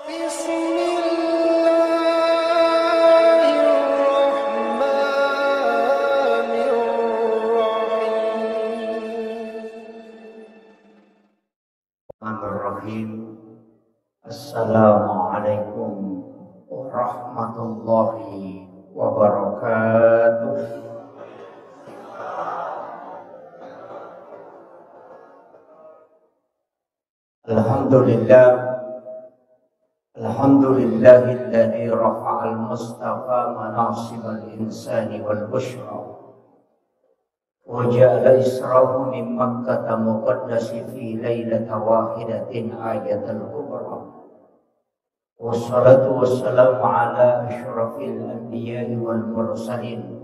Bismillahirrahmanirrahim. Assalamualaikum warahmatullahi wabarakatuh. Alhamdulillah, alhamdulillahilladzi rafa'al mustafa manasibal insani wal bushra wa ja'ala israhu min Makkah muqaddasi fi lailata wahidatin ayatul kubra. Wassalatu wassalamu ala asyrafil anbiya'i wal mursalin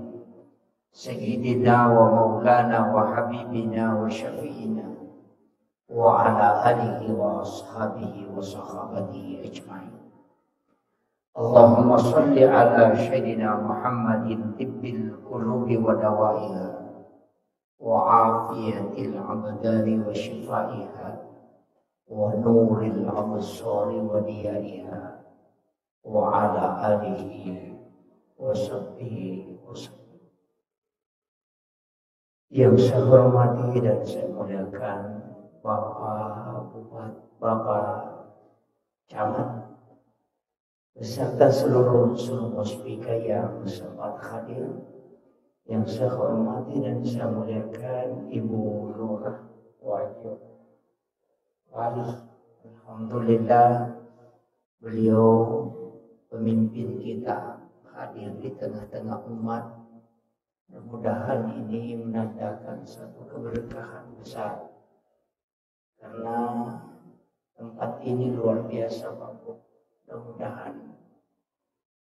sayyidina wa maulana wa habibina wa syafi'ina wa ala alihi wa ashabihi wa sahabatihi ajma'in. Allahumma salli ala sayyidina Muhammadin tibbil qulubi wa dawaiha wa afiyatil abdani wa shifaiha wa nuril absari wa diyaiha wa ala alihi wa sahbihi wa sallam. Yang saya hormati dan saya muliakan Bapak Bupati, Bapak Camat, beserta seluruh muspika yang sempat hadir. Yang saya hormati dan saya muliakan Ibu Lurah Wajib Wali. Alhamdulillah beliau pemimpin kita hadir di tengah-tengah umat. Mudah-mudahan ini menandakan satu keberkahan besar. Karena tempat ini luar biasa, Bapak. Mudah-mudahan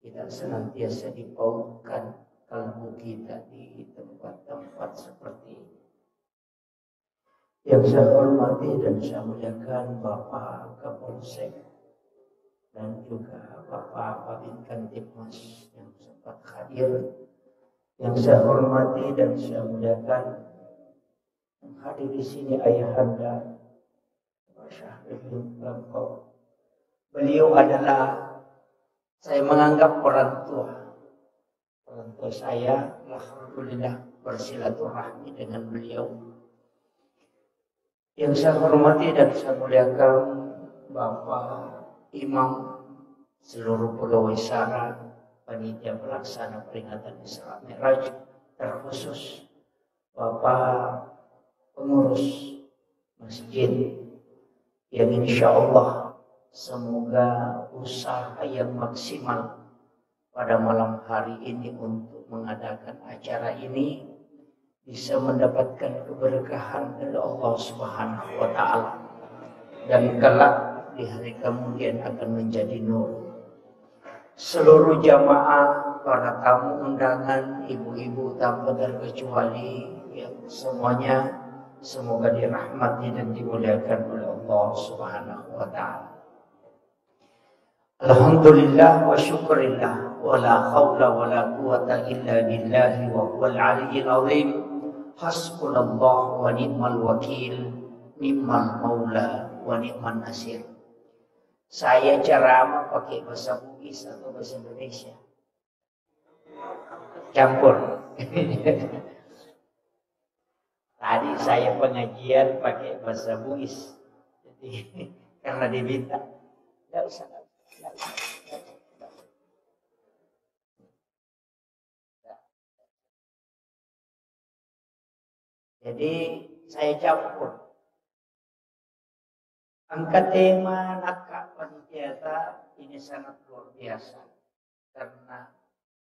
kita senantiasa dipautkan kalbu kita di tempat-tempat seperti ini. Yang saya hormati dan saya muliakan Bapak Kapolsek dan juga Bapak Babin Kantipmas yang sempat hadir. Yang saya hormati dan saya muliakan yang hadir di sini ayahanda Beliau adalah, saya menganggap orang tua saya. Alhamdulillah bersilaturahmi dengan beliau. Yang saya hormati dan saya muliakan Bapak Imam, seluruh pegawai SARA, panitia pelaksana peringatan Isra Mi'raj, terkhusus Bapak pengurus masjid, yang insya Allah semoga usaha yang maksimal pada malam hari ini untuk mengadakan acara ini bisa mendapatkan keberkahan dari Allah Subhanahu wa Ta'ala, dan kelak di hari kemudian akan menjadi nur. Seluruh jamaah, para tamu undangan, ibu-ibu tanpa terkecuali, yang semuanya semoga dirahmati dan dimuliakan oleh Allah Subhanahu wa Ta'ala. Alhamdulillah wa syukurillah wa la hawla wa la quwata illa billahi wa huwal aliyyil azim. Hasbunallah wa ni'mal wakil, ni'mal maula wa ni'man nasir. Saya ceramah pakai bahasa Bugis atau bahasa Indonesia? Campur. Tadi saya pengajian pakai bahasa Bugis, jadi karena diminta. Tidak usah. Jadi saya campur. Angkat tema nakak panitia ini sangat luar biasa, karena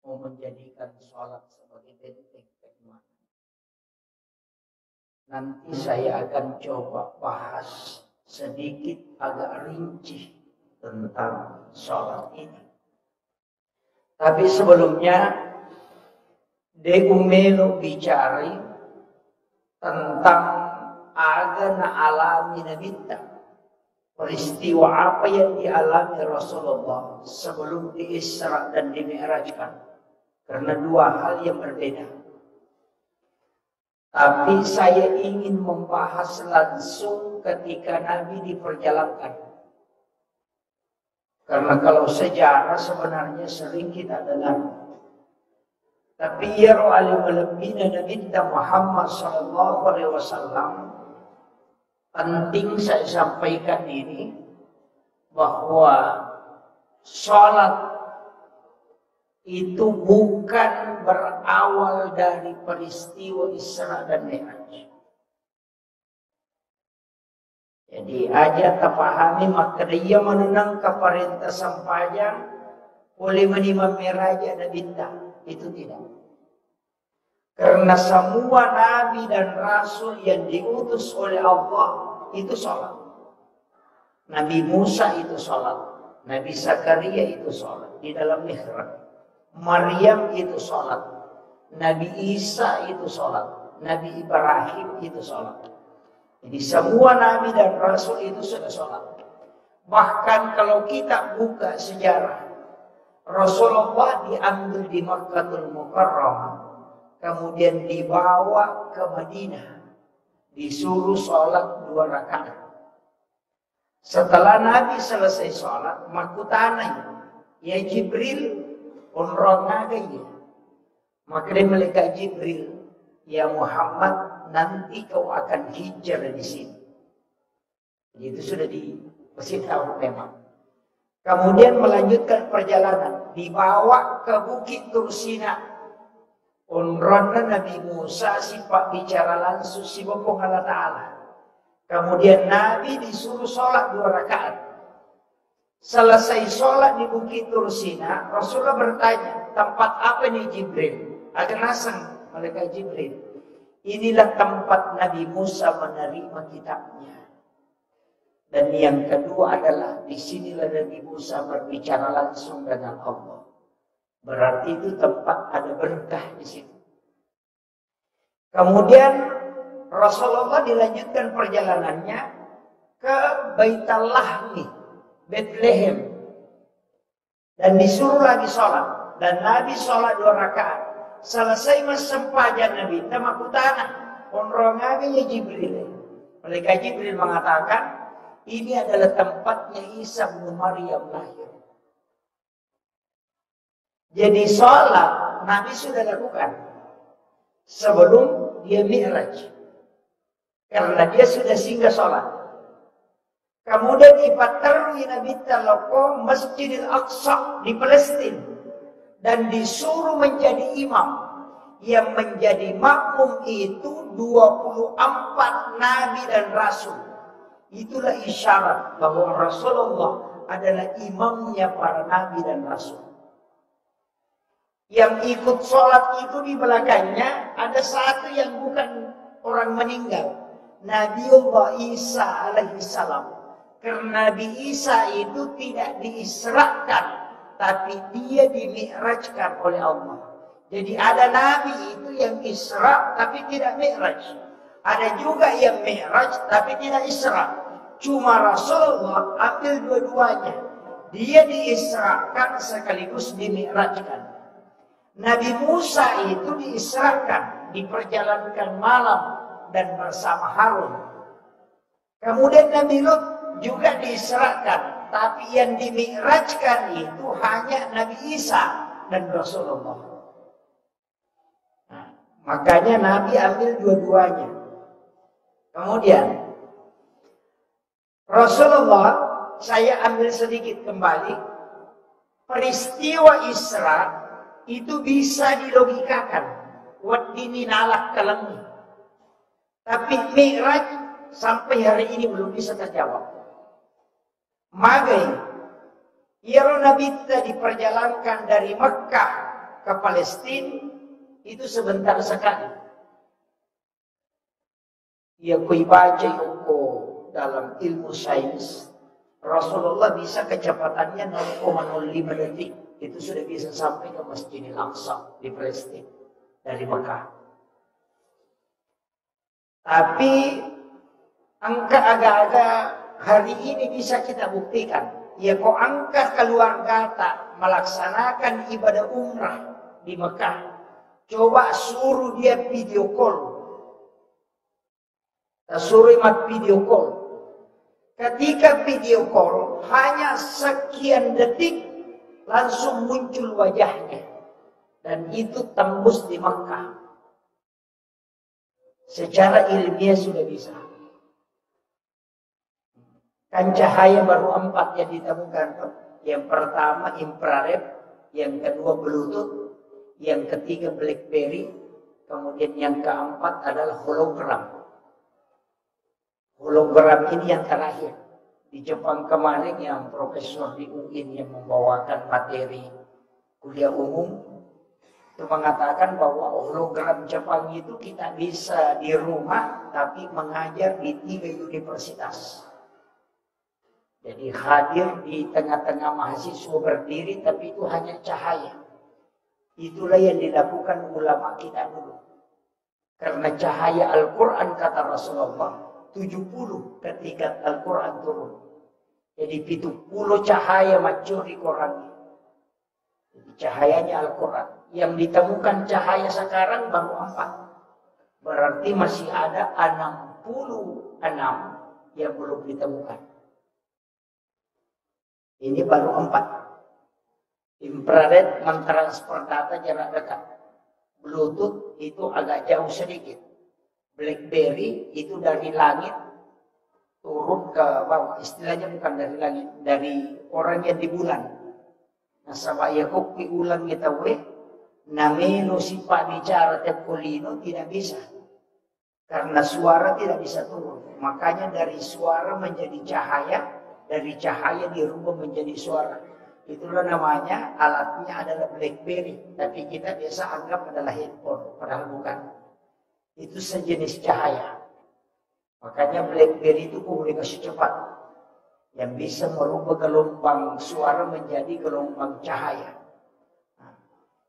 mau menjadikan sholat sebagai benteng keimanan. Nanti saya akan coba bahas sedikit agak rinci tentang sholat ini. Tapi sebelumnya Deumelo bicara tentang agana alami nabita, peristiwa apa yang dialami Rasulullah sebelum diisra dan dimi'rajkan, karena dua hal yang berbeda. Tapi saya ingin membahas langsung ketika Nabi diperjalankan. Karena kalau sejarah sebenarnya sering kita dengar. Tapi ya alim lebihnya Nabi Muhammad sallallahu alaihi wasallam, penting saya sampaikan ini bahwa sholat itu bukan berawal dari peristiwa Isra dan Mi'raj. Jadi aja terpahami maka dia menenang ke perintah sampaian oleh menimam meraja dan bintang. Itu tidak. Karena semua nabi dan rasul yang diutus oleh Allah itu sholat. Nabi Musa itu sholat. Nabi Zakaria itu sholat di dalam mihrab. Maryam itu sholat. Nabi Isa itu sholat. Nabi Ibrahim itu sholat. Jadi semua nabi dan rasul itu sudah sholat. Bahkan kalau kita buka sejarah, Rasulullah diambil di Makkahul Mukarramah, kemudian dibawa ke Madinah, disuruh sholat 2 rakaat. Setelah Nabi selesai sholat, makutanai, ya Jibril, unrongagaya. Maka dia malaikat Jibril, ya Muhammad, nanti kau akan hijrah di sini. Jadi itu sudah diberitahu memang. Kemudian melanjutkan perjalanan, dibawa ke Bukit Tursina. Unronna Nabi Musa sifat bicara langsung si bopong Allah Ta'ala. Kemudian Nabi disuruh sholat 2 rakaat. Selesai sholat di Bukit Tursina, Rasulullah bertanya, tempat apa nih Jibril? Agak nasang malaikat Jibril. Inilah tempat Nabi Musa menerima kitabnya. Dan yang kedua adalah disinilah Nabi Musa berbicara langsung dengan Allah. Berarti itu tempat ada berkah di situ. Kemudian Rasulullah dilanjutkan perjalanannya ke Baitul Lahmi, Bethlehem. Dan disuruh lagi sholat. Dan Nabi sholat 2 rakaat. Selesai mesempajan Nabi tamaku tanah onrongaganya Jibril. Malaikat Jibril mengatakan ini adalah tempatnya Isa bin Maryam lahir. Jadi sholat Nabi sudah lakukan sebelum dia mi'raj, karena dia sudah singgah sholat. Kemudian ipatarwi Nabi taloko Masjidil Aqsa di Palestina. Dan disuruh menjadi imam. Yang menjadi makmum itu 24 nabi dan rasul. Itulah isyarat bahwa Rasulullah adalah imamnya para nabi dan rasul. Yang ikut sholat itu di belakangnya ada satu yang bukan orang meninggal. Nabiullah Isa alaihissalam. Karena Nabi Isa itu tidak diisrakan, tapi dia dimi'rajkan oleh Allah. Jadi ada nabi itu yang isra tapi tidak mi'raj. Ada juga yang mi'raj tapi tidak isra. Cuma Rasulullah ambil dua-duanya. Dia diisrakan sekaligus dimi'rajkan. Nabi Musa itu diisrakan, diperjalankan malam dan bersama Harun. Kemudian Nabi Lut juga diisrakan. Tapi yang dimi'rajkan itu hanya Nabi Isa dan Rasulullah. Nah, makanya Nabi ambil dua-duanya. Kemudian Rasulullah, saya ambil sedikit kembali. Peristiwa Isra itu bisa dilogikakan. Wadini nalak kalangi. Tapi Mi'raj sampai hari ini belum bisa terjawab. Magai, Yaro Nabi diperjalankan dari Mekah ke Palestina itu sebentar sekali. Ya kui baca yuko dalam ilmu sains, Rasulullah bisa kecepatannya 0,05 detik. Itu sudah bisa sampai ke Masjidil Aqsa di Palestina dari Mekah. Tapi angka agak-agak hari ini bisa kita buktikan. Ya kok angkat keluarga tak melaksanakan ibadah umrah di Mekah. Coba suruh dia video call. Suruh imat video call. Ketika video call hanya sekian detik langsung muncul wajahnya. Dan itu tembus di Makkah. Secara ilmiah sudah bisa. Kan cahaya baru 4 yang ditemukan. Yang pertama infrared, yang kedua Bluetooth, yang ketiga BlackBerry, kemudian yang keempat adalah hologram. Hologram ini yang terakhir. Di Jepang kemarin yang profesor di UIN yang membawakan materi kuliah umum itu mengatakan bahwa hologram Jepang itu kita bisa di rumah tapi mengajar di 3 universitas. Jadi hadir di tengah-tengah mahasiswa berdiri tapi itu hanya cahaya. Itulah yang dilakukan ulama kita dulu. Karena cahaya Al-Quran kata Rasulullah 70 ketika Al-Quran turun. Jadi 70 cahaya mencuri Qurannya. Jadi cahayanya Al-Quran. Yang ditemukan cahaya sekarang baru 4. Berarti masih ada 66 yang belum ditemukan. Ini baru 4. Infrared mentransfer data jarak dekat. Bluetooth itu agak jauh sedikit. BlackBerry itu dari langit turun ke bawah, istilahnya bukan dari langit, dari orang yang di bulan. Nah, sabaya kopi ulang kita nameno si pak bicara tepolino tidak bisa. Karena suara tidak bisa turun. Makanya dari suara menjadi cahaya, dari cahaya dirubah menjadi suara. Itulah namanya, alatnya adalah BlackBerry. Tapi kita biasa anggap adalah handphone, padahal bukan. Itu sejenis cahaya. Makanya BlackBerry itu komunikasi cepat. Yang bisa merubah gelombang suara menjadi gelombang cahaya. Nah,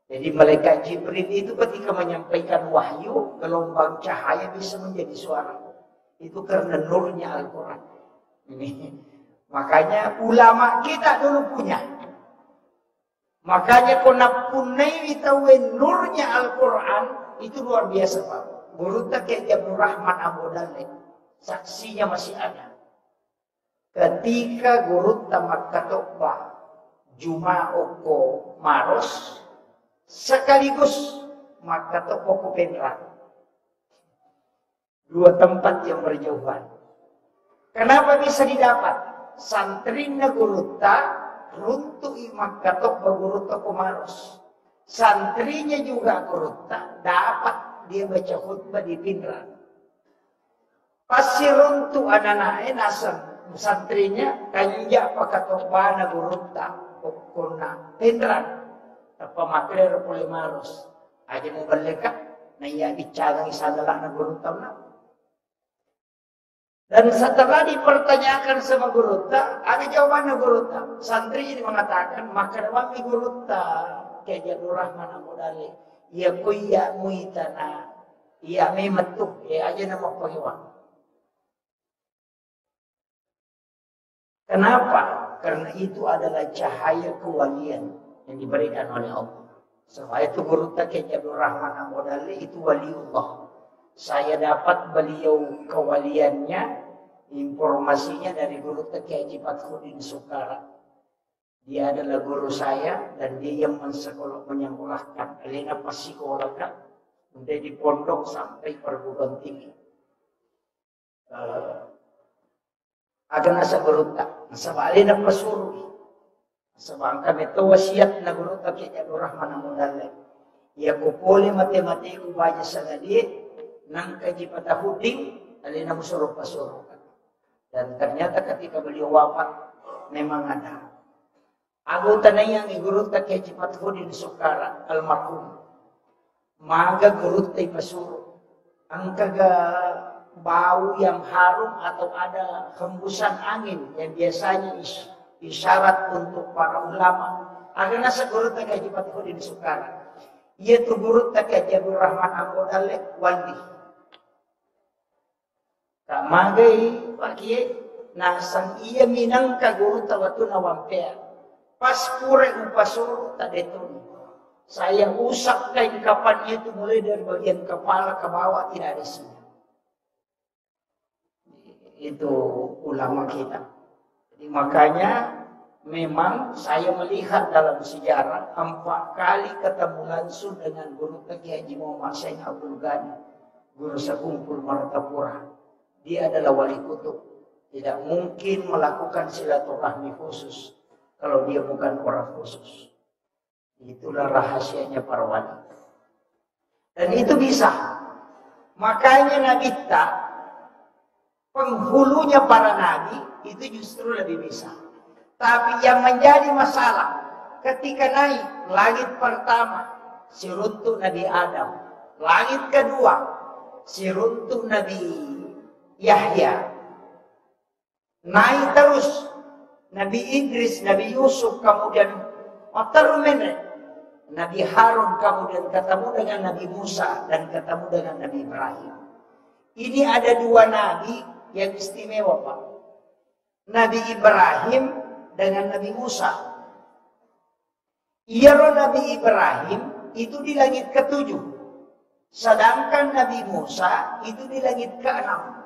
jadi malaikat Jibril itu ketika menyampaikan wahyu, gelombang cahaya bisa menjadi suara. Itu karena nurnya Al-Quran. Ini. Makanya ulama kita dulu punya. Makanya kona punai itawin nurnya Al-Quran itu luar biasa Pak. Guru tak kayak Abdul Rahman Abu Dalek. Saksinya masih ada. Ketika guru tamak katokba Jumaoko Maros sekaligus makatoko Penrang. 2 tempat yang berjauhan. Kenapa bisa didapat? Santrinya guru tak runtuh makatok berguru toko Maros. Santrinya juga guru tak dapat dia baca khutbah di Penrang. Pasti runtuh anak-anaknya nasab santrinya kanja pakatobana gurutta pokona Penrang apa makler pole Maros aja mau berleka na iya dicagang isadalah na gurutta na. Dan setelah dipertanyakan sama gurutta ada jawaban na gurutta. Santri ini mengatakan maka wami gurutta kaya Jadul Rahman Amodale iya kuya muitana iya memetuh ya aja nama pagiwang. Kenapa? Karena itu adalah cahaya kewalian yang diberikan oleh Allah. Sebab itu guru Takei Abdul Rahman Amodale itu waliullah. Saya dapat beliau kewaliannya, informasinya dari guru Takei Haji Fathuddin Sukara. Dia adalah guru saya dan dia yang menyekolahkan alina psikolog dari pondok sampai perguruan tinggi. Ada nasa gurutta, nasa bali na pasuri. Sabang kami to wasiat na gurutta kaya Abdul Rahman Amodale. Ia kupuli mati-mati ko baja sa gali nang Haji Fathuddin alina musuruh pasuro. Dan ternyata ketika beliau wafat memang ada. Anggota na yang igurutta kaya Haji Fathuddin Sukara almarhum. Maga gurutta pasuro. Ang kaga bau yang harum atau ada hembusan angin yang biasanya isyarat untuk para ulama. Ada nasa guru tak Haji Fathuddin Sukara. Ia tu guru tak Haji Abdul Rahman Amodale wali. Tak magai pakai nasang ia minang ka guru tawatu na wampea. Pas pure upasur tak detun. Saya usap kain kapan itu mulai dari bagian kepala ke bawah tidak ada sini. Itu ulama kita. Jadi makanya memang saya melihat dalam sejarah 4 kali ketemu langsung dengan guru Kiai Haji Muhammad Syekh Abdul Ghani, guru Sekungkul Martapura. Dia adalah wali kutub. Tidak mungkin melakukan silaturahmi khusus kalau dia bukan orang khusus. Itulah rahasianya para wali. Dan itu bisa. Makanya Nabi tak, penghulunya para nabi itu justru lebih bisa. Tapi yang menjadi masalah ketika naik langit pertama, si runtuh Nabi Adam. Langit kedua, si runtuh Nabi Yahya. Naik terus Nabi Idris, Nabi Yusuf, kemudian Nabi Harun, kemudian ketemu dengan Nabi Musa dan ketemu dengan Nabi Ibrahim. Ini ada 2 nabi yang istimewa, Pak. Nabi Ibrahim dengan Nabi Musa. Nabi Ibrahim itu di langit ke-7. Sedangkan Nabi Musa itu di langit ke-6.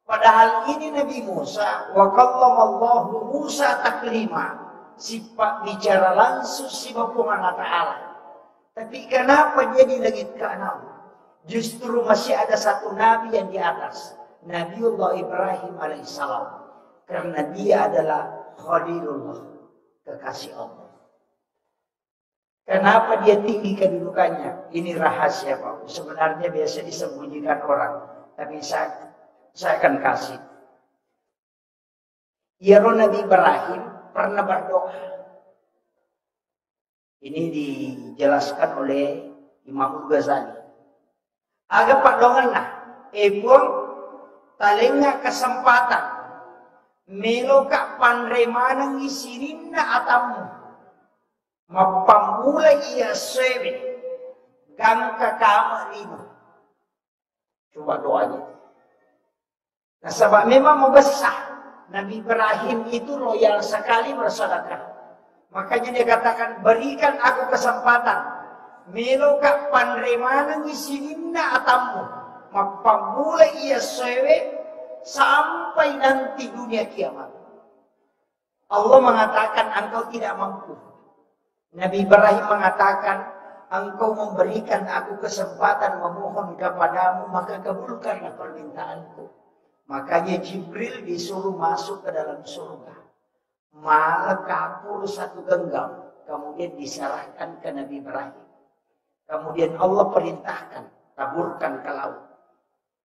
Padahal ini Nabi Musa, wa kallamallahu Musa taklima. Sifat bicara langsung si Bapak Ta'ala. Tapi kenapa dia di langit ke-6? Justru masih ada satu nabi yang di atas. Nabiullah Ibrahim alaihissalam. Karena dia adalah Khalilullah, kekasih Allah. Kenapa dia tinggi kedudukannya? Ini rahasia, Pak. Sebenarnya biasa disembunyikan orang. Tapi saya akan kasih. Nabi Ibrahim pernah berdoa. Ini dijelaskan oleh Imam Ghazali. Agak Pak donganlah. Ebon talenga kesempatan. Meloka panremana ngisirinna atamu. Mapamula iya sewe. Gangka kama lima. Coba doanya. Nah, sebab memang membesar. Nabi Ibrahim itu loyal sekali bersedekah. Makanya dia katakan, berikan aku kesempatan. Meloka panremana ngisininna atamu. Mapamula iya sewe. Sampai nanti dunia kiamat. Allah mengatakan engkau tidak mampu. Nabi Ibrahim mengatakan, engkau memberikan aku kesempatan memohon kepadamu, maka kabulkanlah permintaanku. Makanya Jibril disuruh masuk ke dalam surga. Malah kapur 1 genggam. Kemudian diserahkan ke Nabi Ibrahim. Kemudian Allah perintahkan, taburkan ke laut.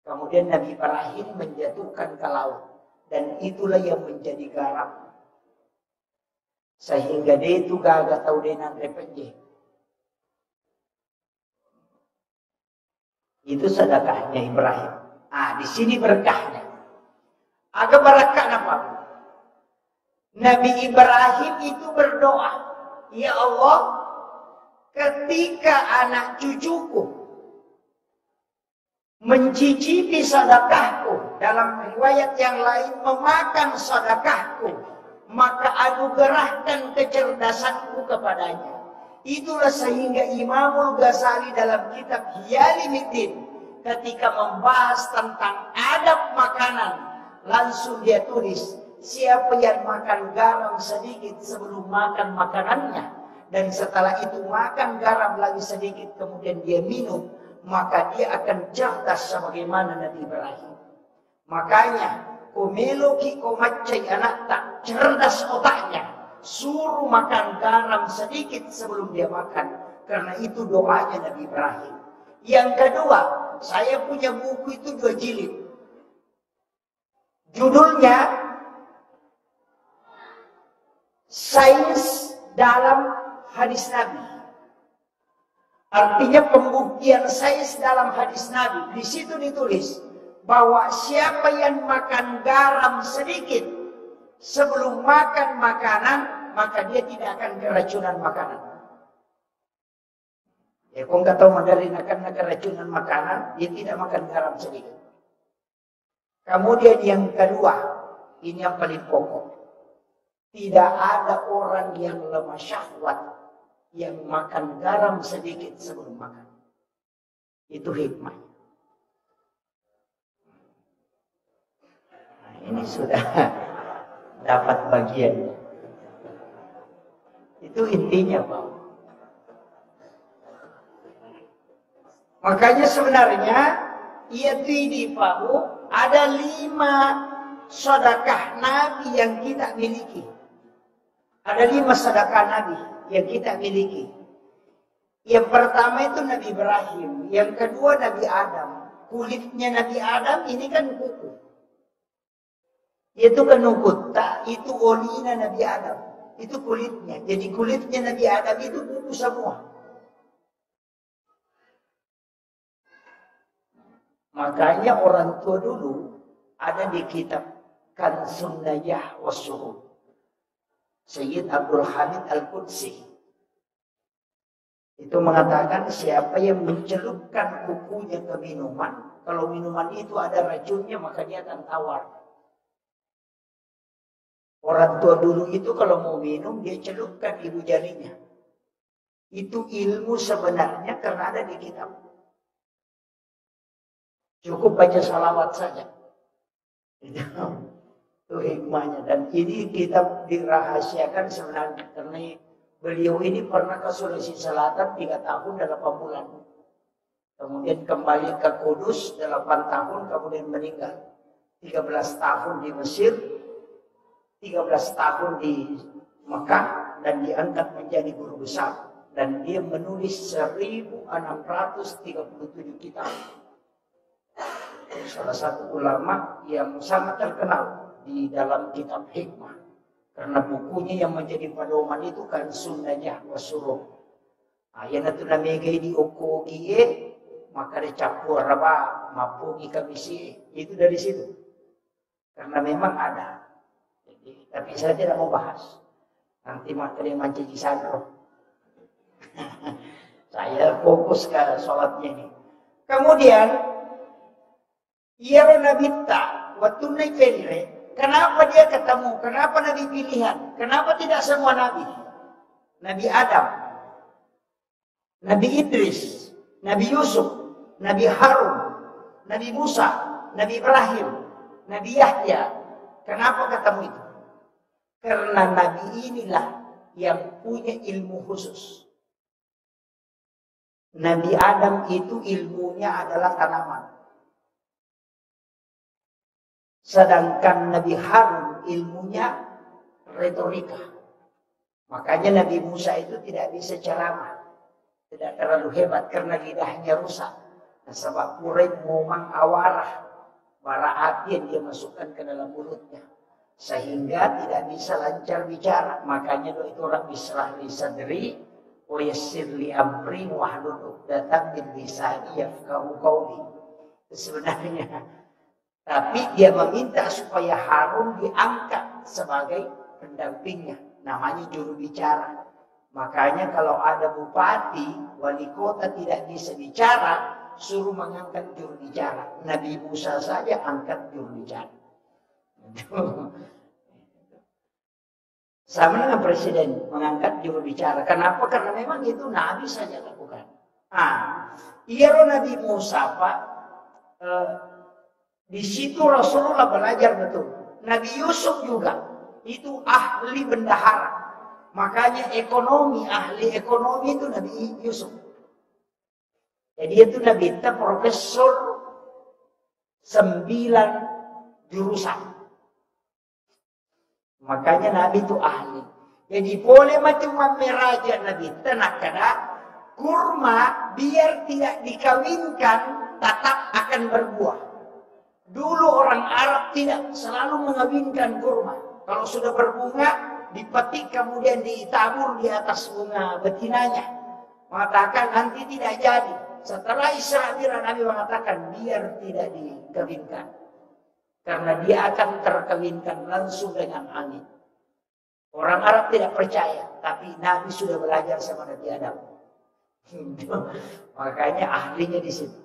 Kemudian Nabi Ibrahim menjatuhkan ke laut. Dan itulah yang menjadi garam. Sehingga dia itu gagah tahu denan repenje. Itu sedekahnya Ibrahim. Di sini berkahnya. Agak berkah apa? Nabi Ibrahim itu berdoa, ya Allah, ketika anak cucuku mencicipi sedekahku, dalam riwayat yang lain memakan sedekahku, maka anugerahkan kecerdasanku kepadanya. Itulah sehingga Imamul Ghazali dalam kitab Hiyaliddin ketika membahas tentang adab makanan, langsung dia tulis, siapa yang makan garam sedikit sebelum makan makanannya, dan setelah itu makan garam lagi sedikit kemudian dia minum, maka dia akan cerdas sebagaimana Nabi Ibrahim. Makanya komelo ki komacai anak tak cerdas otaknya, suruh makan garam sedikit sebelum dia makan, karena itu doanya Nabi Ibrahim. Yang kedua, saya punya buku itu 2 jilid. Judulnya Sains dalam Hadis Nabi. Artinya pembuktian sains dalam hadis Nabi. Di situ ditulis bahwa siapa yang makan garam sedikit sebelum makan makanan, maka dia tidak akan keracunan makanan. Ya, kau nggak tahu mandarin akan keracunan makanan, dia tidak makan garam sedikit. Kemudian yang kedua, ini yang paling pokok. Tidak ada orang yang lemah syahwat yang makan garam sedikit sebelum makan. Itu hikmah. ini sudah dapat bagian. Itu intinya, Pak. Makanya sebenarnya di Pak, ada 5 sedekah Nabi yang kita miliki. Ada 5 sedekah Nabi yang kita miliki. Yang pertama itu Nabi Ibrahim, yang kedua Nabi Adam. Kulitnya Nabi Adam ini kan kuku. Itu kan kuta, itu olinya Nabi Adam. Itu kulitnya. Jadi kulitnya Nabi Adam itu kuku semua. Makanya orang tua dulu ada di kitab Kanzun Najah was-Suhud. Sayyid Abdul Hamid Al-Qudsi itu mengatakan siapa yang mencelupkan kukunya ke minuman, kalau minuman itu ada racunnya maka dia akan tawar. Orang tua dulu itu kalau mau minum dia celupkan ibu jarinya. Itu ilmu sebenarnya karena ada di kitab. Cukup baca salawat saja. Itu hikmahnya. Dan ini kitab dirahasiakan sebenarnya karena beliau ini pernah ke Sulawesi Selatan 3 tahun dan 8 bulan. Kemudian kembali ke Kudus 8 tahun, kemudian meninggal. 13 tahun di Mesir, 13 tahun di Mekah, dan diangkat menjadi guru besar. Dan dia menulis 1637 kitab. Salah satu ulama yang sangat terkenal di dalam kitab hikmah. Karena bukunya yang menjadi pedoman itu kan Sunnahnya was-Suruh. Ayan itu namanya di oko kie, maka dicampur apa mapugi kamisi, itu dari situ. Karena memang ada. Jadi, tapi saya tidak mau bahas. Nanti materi mancing sandro. Saya fokus ke sholatnya ini. Kemudian Yaro Nabita waktu naik pelire. Kenapa dia ketemu? Kenapa Nabi pilihan? Kenapa tidak semua Nabi? Nabi Adam, Nabi Idris, Nabi Yusuf, Nabi Harun, Nabi Musa, Nabi Ibrahim, Nabi Yahya. Kenapa ketemu itu? Karena Nabi inilah yang punya ilmu khusus. Nabi Adam itu ilmunya adalah tanaman. Sedangkan Nabi Harun ilmunya retorika. Makanya Nabi Musa itu tidak bisa ceramah. Tidak terlalu hebat karena lidahnya rusak. Nah, sebab Quraisy ngomong awarah. Bara api yang dia masukkan ke dalam mulutnya. Sehingga tidak bisa lancar bicara. Makanya itu orang bisrah li sadri wa yassir li amri wahlul 'uqdatam min lisani yafqahu qawli. Sebenarnya tapi dia meminta supaya Harun diangkat sebagai pendampingnya. Namanya juru bicara. Makanya kalau ada bupati, wali kota tidak bisa bicara, suruh mengangkat juru bicara. Nabi Musa saja angkat juru bicara. Sama dengan presiden mengangkat juru bicara. Kenapa? Karena memang itu Nabi saja lakukan. Nabi Musa Pak, di situ Rasulullah belajar betul. Nabi Yusuf juga itu ahli bendahara. Makanya ahli ekonomi itu Nabi Yusuf. Jadi itu Nabi itu profesor 9 jurusan. Makanya Nabi itu ahli. Jadi boleh macam meraja Nabi tenang kada kurma biar tidak dikawinkan tetap akan berbuah. Dulu orang Arab tidak selalu mengawinkan kurma. Kalau sudah berbunga, dipetik kemudian ditabur di atas bunga betinanya. Mengatakan nanti tidak jadi. Setelah Israel Nabi mengatakan biar tidak dikawinkan. Karena dia akan terkawinkan langsung dengan angin. Orang Arab tidak percaya. Tapi Nabi sudah belajar sama Nabi Adam. Makanya ahlinya di situ.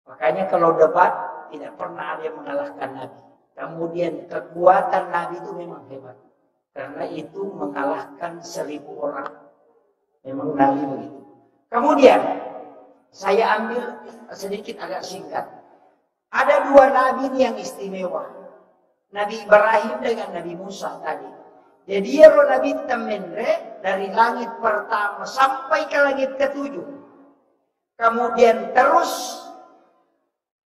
Makanya kalau debat, tidak pernah ada yang mengalahkan Nabi. Kemudian kekuatan Nabi itu memang hebat. Karena itu mengalahkan 1000 orang. Memang Nabi begitu. Kemudian saya ambil sedikit agak singkat. Ada 2 Nabi yang istimewa. Nabi Ibrahim dengan Nabi Musa tadi. Jadi ya Nabi temenre dari langit pertama sampai ke langit ketujuh. Kemudian terus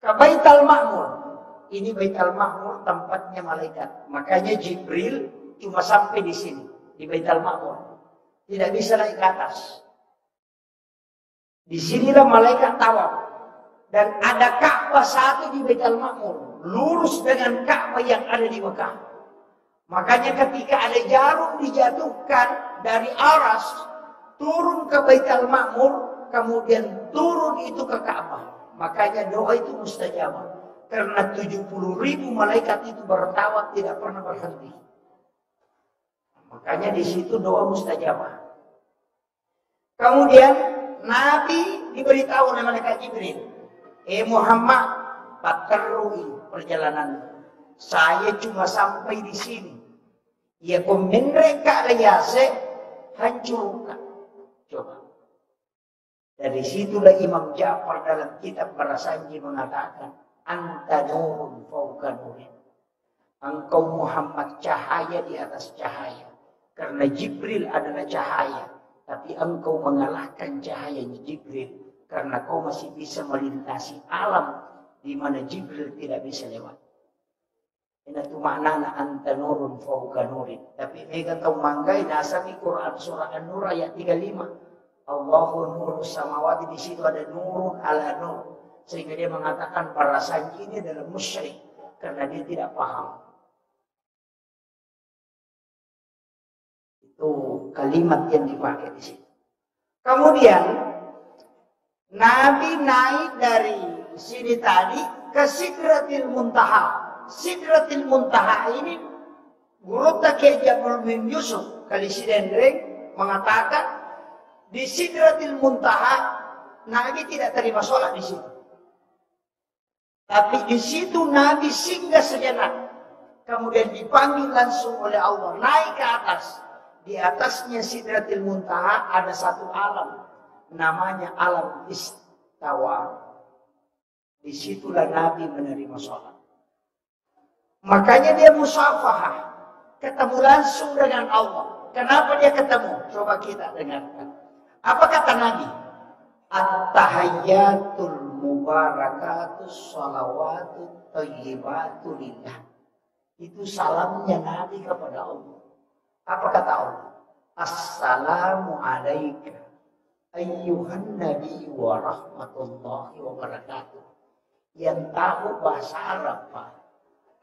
ke Baitul Ma'mur. Ini Baitul Ma'mur tempatnya malaikat. Makanya Jibril cuma sampai di sini, di Baitul Ma'mur. Tidak bisa naik ke atas. Di sinilah malaikat tawaf. Dan ada Ka'bah satu di Baitul Ma'mur, lurus dengan Ka'bah yang ada di Mekah. Makanya ketika ada jarum dijatuhkan dari aras, turun ke Baitul Ma'mur, kemudian turun itu ke Ka'bah. Makanya doa itu mustajabah. Karena 70.000 malaikat itu bertawaf tidak pernah berhenti. Makanya di situ doa mustajabah. Kemudian Nabi diberitahu oleh malaikat Jibril, Muhammad, paterui perjalanan. Saya cuma sampai di sini. Ya mereka layase hancurkan. Coba. Dari situlah Imam Ja'far dalam kitab Barasanji mengatakan, anta nurun fauqa nurin. Engkau Muhammad cahaya di atas cahaya. Karena Jibril adalah cahaya. Tapi engkau mengalahkan cahayanya Jibril. Karena kau masih bisa melintasi alam di mana Jibril tidak bisa lewat. Itu maknanya anta nurun fauqa nurin. Tapi mereka tahu manggai nasami Quran surah An-Nur ayat 35. Allahu nurus samawati, di situ ada nurun ala nur. Sehingga dia mengatakan para sanji ini adalah musyrik karena dia tidak paham. Itu kalimat yang dipakai di sini. Kemudian Nabi naik dari sini tadi ke Sidratil Muntaha. Sidratil Muntaha ini Guru Takiya Jabal bin Yusuf Kalisidendreng mengatakan di Sidratil Muntaha Nabi tidak terima sholat di situ. Tapi di situ Nabi singgah sejenak. Kemudian dipanggil langsung oleh Allah naik ke atas. Di atasnya Sidratil Muntaha ada satu alam, namanya alam istawa. Disitulah Nabi menerima sholat. Makanya dia musafahah, ketemu langsung dengan Allah. Kenapa dia ketemu? Coba kita dengarkan. Apa kata Nabi? At-tahayyatul mubarakatus salawatut thayyibatu lillah. Itu salamnya Nabi kepada Allah. Apa kata Allah? Assalamu alaika ayyuhan nabi wa rahmatullahi wa barakatuh. Yang tahu bahasa Arab, Pak,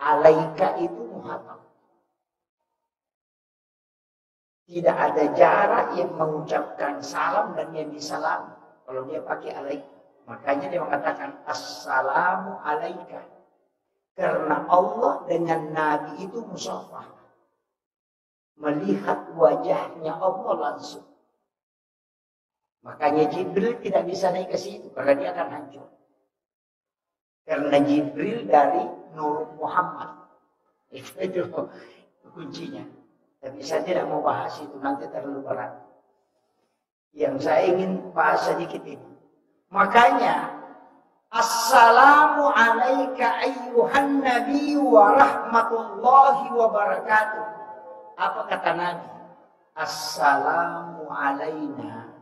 alaika itu muhatab. Tidak ada jarak yang mengucapkan salam dan yang disalami kalau dia pakai alaika. Makanya dia mengatakan assalamu alaika. Karena Allah dengan Nabi itu musafah. Melihat wajahnya Allah langsung. Makanya Jibril tidak bisa naik ke situ karena dia akan hancur. Karena Jibril dari Nur Muhammad. Itu kuncinya. Tapi saya tidak mau bahas itu, nanti terlalu berat. Yang saya ingin bahas sedikit ini. Makanya assalamu alaika ayyuhan nabi wa rahmatullahi wa barakatuh. Apa kata Nabi? Assalamu alaina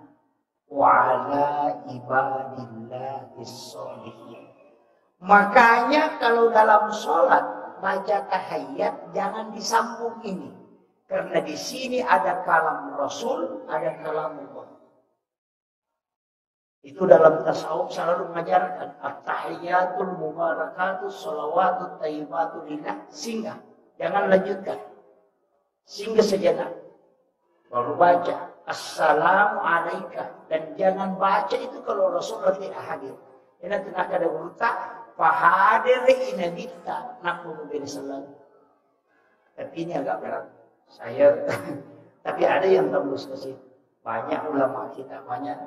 wa ala ibadillahis sholihin. Makanya kalau dalam sholat baca tahiyat jangan disambung ini. Karena di sini ada kalam Rasul, ada kalam Allah. Itu dalam tasawuf selalu mengajarkan at-tahiyatul mubarakatus sholawatut thayyibatu lillah. Singgah, jangan lanjutkan. Singgah sejenak. Baru baca assalamu alaika. Dan jangan baca itu kalau Rasulullah tidak hadir. Karena tenaga ada urta fahadir inabita nakunu bin sallam. Tapi ini agak berat. Tapi ada yang tembus ke situ. Banyak ulama kita, banyak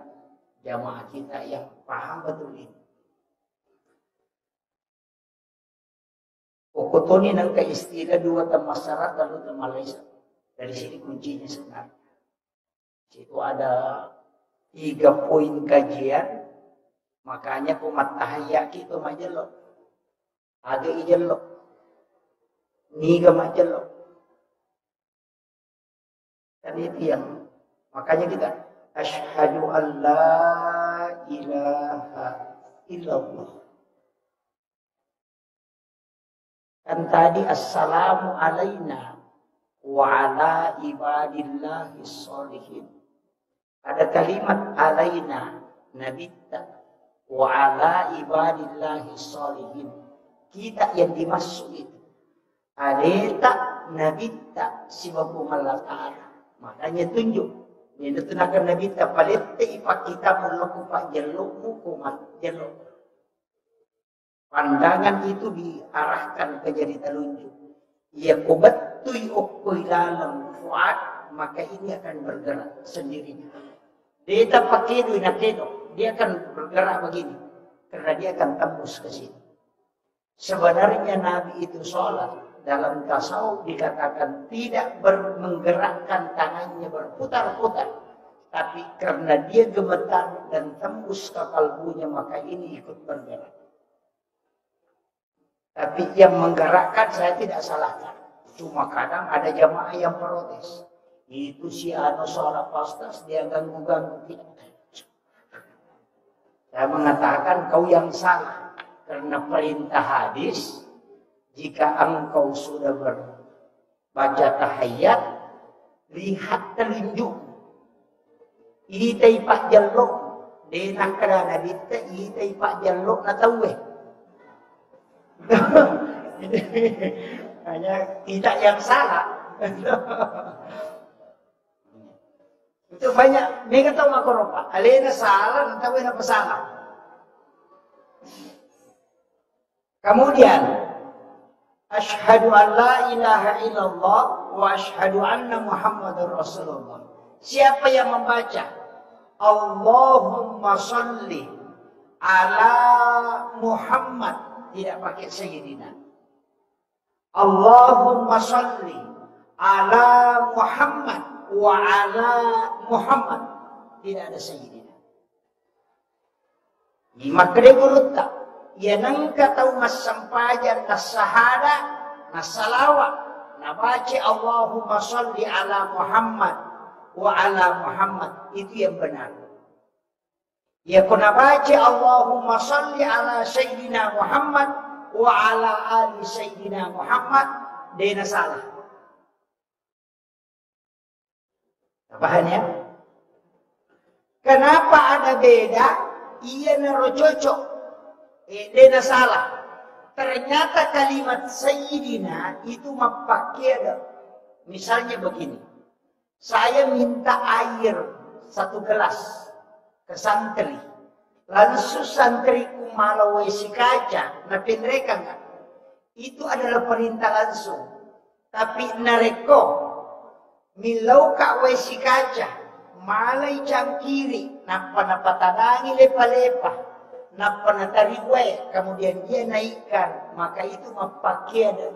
jamaah kita yang paham betul ini. Okotoni nang ke istilah dua temasyarat lalu ke Malaysia. Dari sini kuncinya sebenarnya. Situ ada 3 poin kajian. Makanya umat tahiyya kita majelok. Ada ijelok. Ni gamak jelok. Dan itu yang makanya kita asyhadu an la ilaha illallah. Kan tadi assalamu alaina wa ala ibadillahi sholihin. Ada kalimat alaina nabitta wa ala ibadillahi sholihin. Kita yang dimaksud itu. Aleta nabitta sibabu malakara. Makanya tunjuk. Ini tunakan nabitta palette ipak kita mulaku pak jelukmu kumat jeluk. Pandangan itu diarahkan ke jari telunjuk. Ia kubatui okoi dalam fuad, maka ini akan bergerak sendirinya. Dia tak pakai duit nak kedok, dia akan bergerak begini. Karena dia akan tembus ke sini. Sebenarnya Nabi itu sholat. Dalam tasawuf dikatakan tidak menggerakkan tangannya berputar-putar. Tapi karena dia gemetar dan tembus ke kalbunya, maka ini ikut bergerak. Tapi yang menggerakkan saya tidak salahkan. Cuma kadang ada jamaah yang protes. Itu si Ano sholat pastas, dia ganggu-ganggu. Saya mengatakan kau yang salah. Karena perintah hadis, jika engkau sudah berbaca tahiyat, lihat telunjuk. Itai pak jalok, denang kerana dita itai pak jalok na tahu hanya tidak yang salah. Itu banyak. Mereka tahu makoropa. Alena salah, tahu apa salah. Kemudian asyhadu an la ilaha illallah wa asyhadu anna Muhammadar Rasulullah. Siapa yang membaca Allahumma sholli ala Muhammad, tidak pakai sayyidina. Allahumma sholli ala Muhammad wa ala Muhammad, tidak ada sayyidina. Maka dia berutang. Ya nangka tahu mas sampajan tas sahada nas salawat na baca Allahumma sholli ala Muhammad wa ala Muhammad, itu yang benar. Ya kuna baca Allahumma sholli ala Sayyidina Muhammad wa ala ali Sayyidina Muhammad, dia salah. Paham ya? Kenapa ada beda? Ia naro cocok. Dia salah. Ternyata kalimat Sayyidina itu mapakai ada. Misalnya begini. Saya minta air 1 gelas ke santri. Lalu santriku malah wesi kaca. Napi mereka enggak. Itu adalah perintah langsung. Tapi nareko milau ka wesi kaca. Malay cangkiri. Napa tadangi lepa-lepa. Napa natariwe, kemudian dia naikkan, maka itu mapakiada.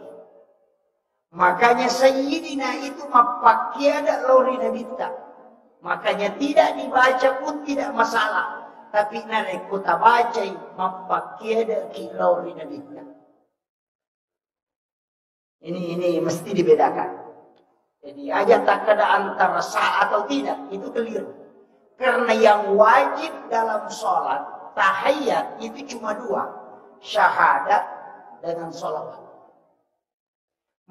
Makanya Sayyidina itu mapakiada lori nabita. Makanya tidak dibaca pun tidak masalah. Tapi nareku tabaca mapakiada ki lori nabita. Ini mesti dibedakan. Jadi aja tak ada antara sah atau tidak, itu keliru. Karena yang wajib dalam sholat tahiyat itu cuma 2, syahadat dengan sholawat.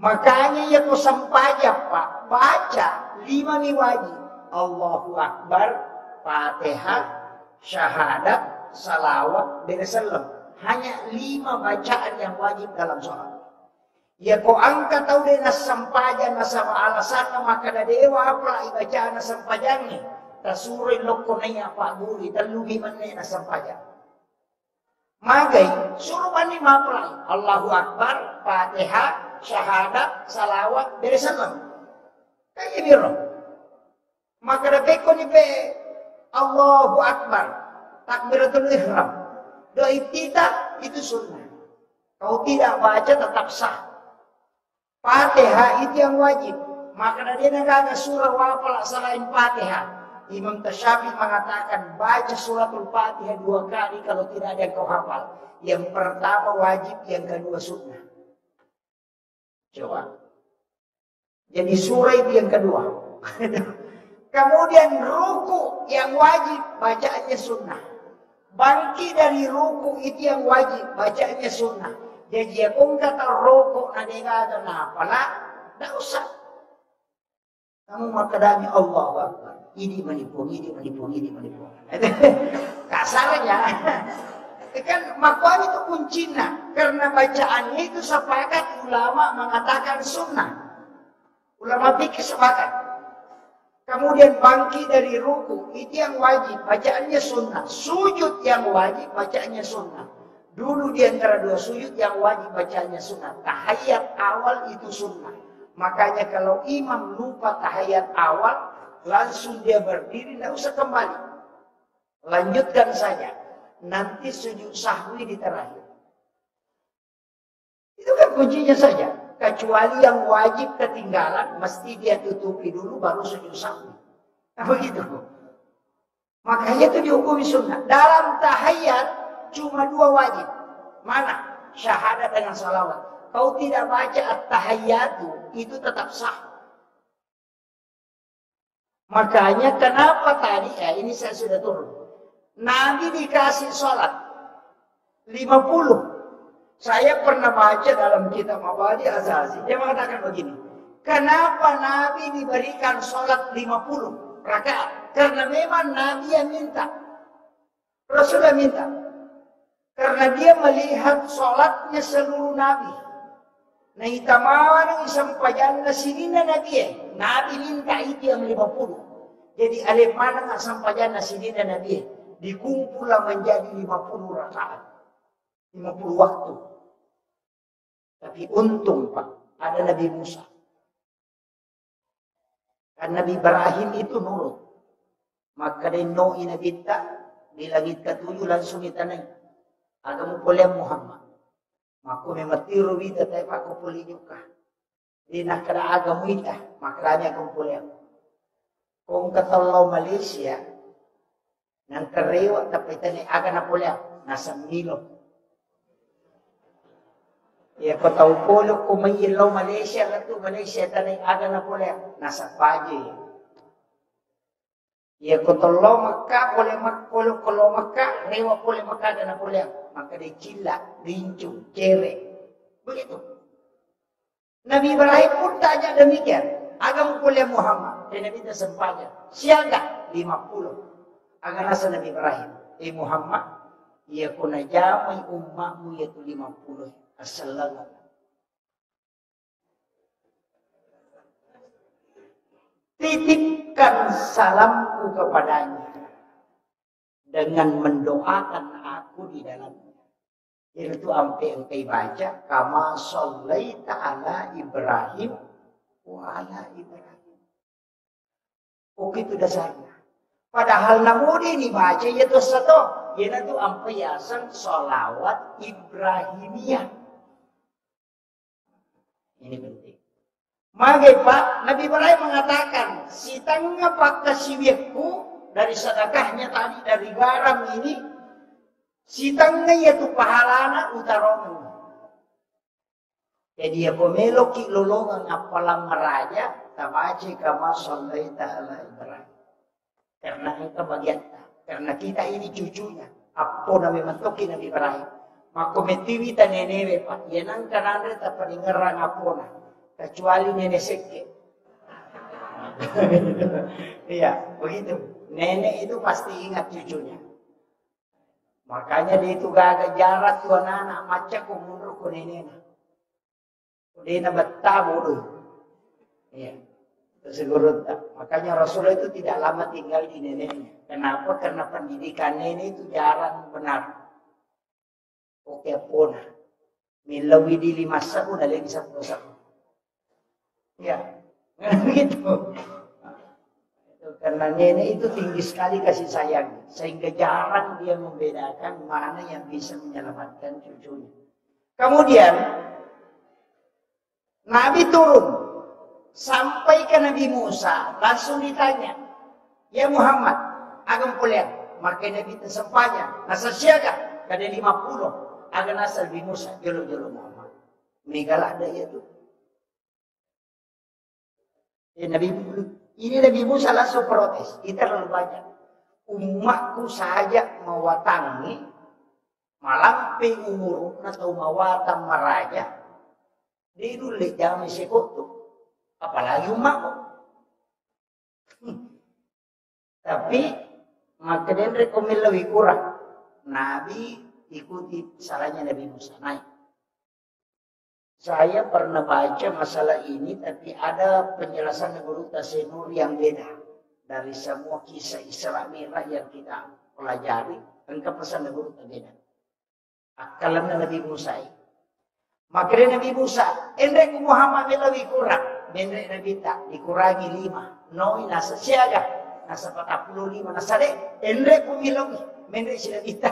Makanya yang mau sampaja Pak, baca 5 nih wajib. Allahu Akbar, Fatihah, syahadat, salawat, dan salam. Hanya 5 bacaan yang wajib dalam sholat. Ya kau angkat tahu dia nasampaja nasama alasan maka ada dewa apa bacaan nasampajangnya. Tasurin loko na iya Pak Guru, talugi man na nasampaja. Magay, suruh man ni mapulay. Allahu Akbar, Fatihah, syahadat, salawat, dari salam. Kaya biro. Maka ko ni pe Allahu Akbar, takbiratul ihram. Doi tidak, itu sunnah. Kau tidak baca tetap sah. Fatihah itu yang wajib. Maka dia nagana surah wafal selain Fatihah. Imam Tasyafi mengatakan baca suratul Fatihah 2 kali kalau tidak ada yang kau hafal. Yang pertama wajib, yang kedua sunnah. Coba. Jadi surah itu yang kedua. Kemudian ruku yang wajib, bacaannya sunnah. Bangkit dari ruku itu yang wajib, bacaannya sunnah. Jadi kung kata ruku na dengada na pala, tidak usah. Kamu makadami Allah Akbar. Ini menipung. Kasarnya. Kan makwam itu kuncinya. Karena bacaannya itu sepakat ulama mengatakan sunnah. Ulama fikih sepakat. Kemudian bangkit dari ruku itu yang wajib, bacaannya sunnah. Sujud yang wajib, bacaannya sunnah. Dulu di antara dua sujud yang wajib bacaannya sunnah. Tahiyat awal itu sunnah. Makanya kalau imam lupa tahiyat awal, langsung dia berdiri, tidak usah kembali. Lanjutkan saja. Nanti sujud sahwi di terakhir. Itu kan kuncinya saja. Kecuali yang wajib ketinggalan, mesti dia tutupi dulu baru sujud sahwi. Nah begitu. Makanya itu dihukumi sunnah. Dalam tahiyat cuma dua wajib. Mana? Syahadat dengan salawat. Kau tidak baca at-tahiyyatu, itu tetap sah. Makanya kenapa tadi, ini saya sudah turun. Nabi dikasih sholat 50. Saya pernah baca dalam kitab Mabadi Azazi. Dia mengatakan begini. Kenapa Nabi diberikan sholat 50 rakaat? Karena memang Nabi yang minta. Rasulullah minta. Karena dia melihat sholatnya seluruh Nabi. Nah itamawan isampayan na sinina Nabi. Nabi minta itu yang 50. Jadi alif mana nggak sampayan na sinina Nabi. Dikumpullah menjadi 50 rakaat. 50 waktu. Tapi untung Pak, ada Nabi Musa. Kan Nabi Ibrahim itu nurut. Maka dia no'i Nabi tak, di langit ke-7 langsung itanay. Agamu poliam Muhammad. Maka mematiru wita tayo ako puli juga. Di nakara agamu ita, makranya akong poliam. Kung katalaw Malaysia, nang karewa tapay tanay aga na poliam, nasa Milo. Ya ko tau polo kung may ilaw Malaysia kato Malaysia tanay aga na poliam, nasa Paje. Ya ko talo Makkah boleh makpolo kalau Makkah rewa boleh Makkah dan poliam. Maka dia cilak, rincung, cerek. Begitu. Nabi Ibrahim pun tanya demikian. Agam kuliah Muhammad. Dan Nabi tersempatnya. Siaga 50. Agak nasa Nabi Ibrahim. Muhammad. Ia kuna jamai ummahmu yaitu 50. Assalamualaikum. Titipkan salamku kepadanya. Dengan mendoakan aku di dalamnya. Itu ampe-ampe baca. Kama shallaita ala Ibrahim wa ala Ibrahim. Oke itu dasarnya. Padahal namudi ini baca itu satu. Itu ampe yasan sholawat Ibrahimiyah. Ini penting. Maka Pak, Nabi Ibrahim mengatakan, si tengah pak kasiwekku dari sedekahnya tadi dari garam ini, si tengah yaitu pahalana utarongan. Jadi ya pemeloki lolongan apalang meraja, tabaci kama shallaita ala Ibrahim. Karena kita bagian, karena kita ini cucunya. Apa Nabi mentoki Nabi Ibrahim. Maka metiwi ta nenewe Pak, yanang kanandre ta paningerang apona. Kecuali nenek seke. Iya, begitu. Nenek itu pasti ingat cucunya. Makanya dia itu gagak jarak tuan anak macam ku mundur ku neneknya. Dia nak betah bodoh. Iya. Tersegurut. Makanya Rasulullah itu tidak lama tinggal di neneknya. Kenapa? Karena pendidikan nenek itu jarang benar. Oke pun. Milawi di 5 tahun ada lagi 10 tahun. Ya, begitu. Karena nenek itu tinggi sekali kasih sayang, sehingga jarang dia membedakan mana yang bisa menyelamatkan cucunya. Kemudian Nabi turun sampai ke Nabi Musa, langsung ditanya, ya Muhammad, agam pulian, maka Nabi tersempanya, nasa siaga, kada 50, agak nasa Nabi Musa, jolo-jolo Muhammad. Megalah ada itu. Nabi Musa langsung protes. Kita terlalu banyak. Umatku saja mewatangi malampi umur atau mawatang maraja. Dia dulu jami sekutu. Apalagi umatku. Tapi makanya rekomend lebih kurang. Nabi ikuti salahnya Nabi Musa naik. Saya pernah baca masalah ini, tapi ada penjelasan Guru Tasenur yang beda dari semua kisah Isra Mi'raj yang kita pelajari. Engkau pesan Guru beda. Akalan Nabi Musa. Makanya Nabi Musa, endek Muhammad lebih kurang, endek Nabi tak dikurangi 5. Noi nasa siaga, nasa 45 nasa dek, endek kumilogi, endek sila kita.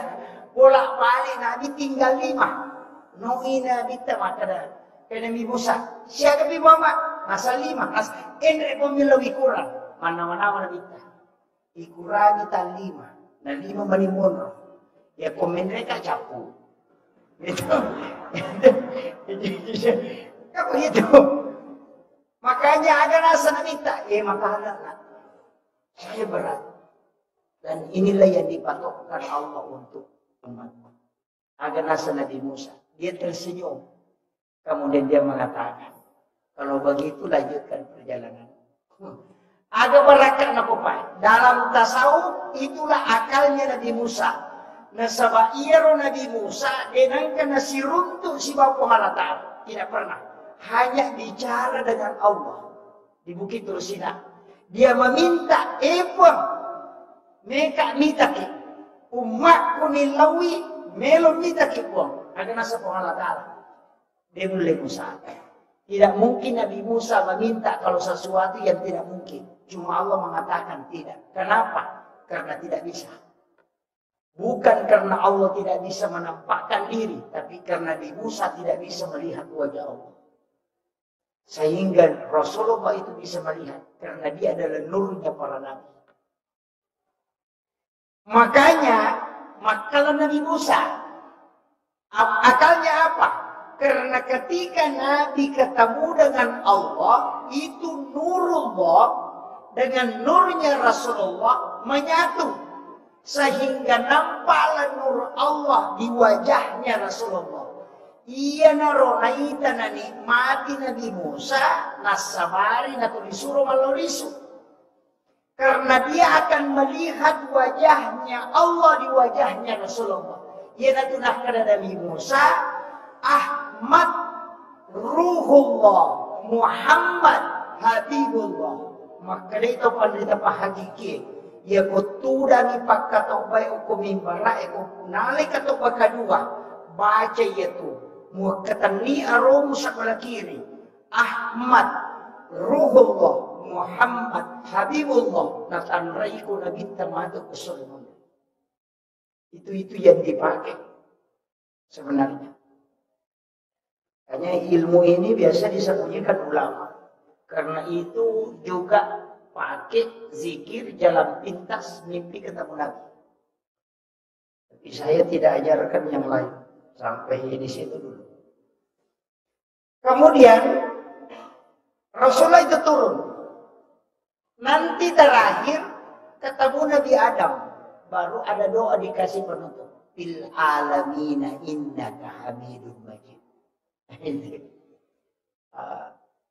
Bolak balik Nabi tinggal 5. Noi Nabi tak makanya. Kaya Nabi Musa, siapa Nabi Muhammad? Nasa 5, nasa endek kumilogi kurang. Mana-mana Nabi tak. Dikurangi tak 5. Na 5 manimun. Ya komendeka capu. Gitu. Kamu gitu. Makanya ada rasa minta. Makanya saya berat. Dan inilah yang dipatokkan Allah untuk umat. Ada rasa Nabi Musa. Dia tersenyum. Kemudian dia mengatakan, kalau begitu lanjutkan perjalanan. Ada barakat nakopai. Dalam tasawuf itulah akalnya Nabi Musa. Nasaba iyaro Nabi Musa denangkan nasi runtuh si Bapa Malata. Tidak pernah. Hanya bicara dengan Allah. Di Bukit Tursina. Dia meminta epon. Meka mitaki. Umatku nilawi. Melon mitaki pun. Ada nasa Malata. Dia mulai Musa. Tidak mungkin Nabi Musa meminta kalau sesuatu yang tidak mungkin. Cuma Allah mengatakan tidak. Kenapa? Karena tidak bisa. Bukan karena Allah tidak bisa menampakkan diri, tapi karena Nabi Musa tidak bisa melihat wajah Allah. Sehingga Rasulullah itu bisa melihat, karena dia adalah nurnya para nabi. Makanya, makalah Nabi Musa, akalnya apa? Karena ketika Nabi ketemu dengan Allah, itu nurullah dengan nurnya Rasulullah menyatu. Sehingga nampaklah nur Allah di wajahnya Rasulullah. Ia naronaita na nikmati Nabi Musa nasabari na disuruh malorisu. Karena dia akan melihat wajahnya Allah di wajahnya Rasulullah. Ia natunahkan Nabi Musa, Ahmad Ruhullah, Muhammad Habibullah. Maka itu pandita pahagiki. Ya kotura ni pagkatobay o kumimbara ko nalay katobay kadua baca yaitu muakatani arom sa kalakiri Ahmad Ruhullah Muhammad Habibullah natanray ko na bintamado ko sa mundo. Itu yang dipakai sebenarnya. Hanya ilmu ini biasa disembunyikan ulama. Karena itu juga pakai zikir jalan pintas mimpi ketemu Nabi. Tapi saya tidak ajarkan yang lain. Sampai di situ dulu. Kemudian Rasulullah itu turun. Nanti terakhir ketemu Nabi Adam. Baru ada doa dikasih penutup. Fil alamina innaka hamidun majid.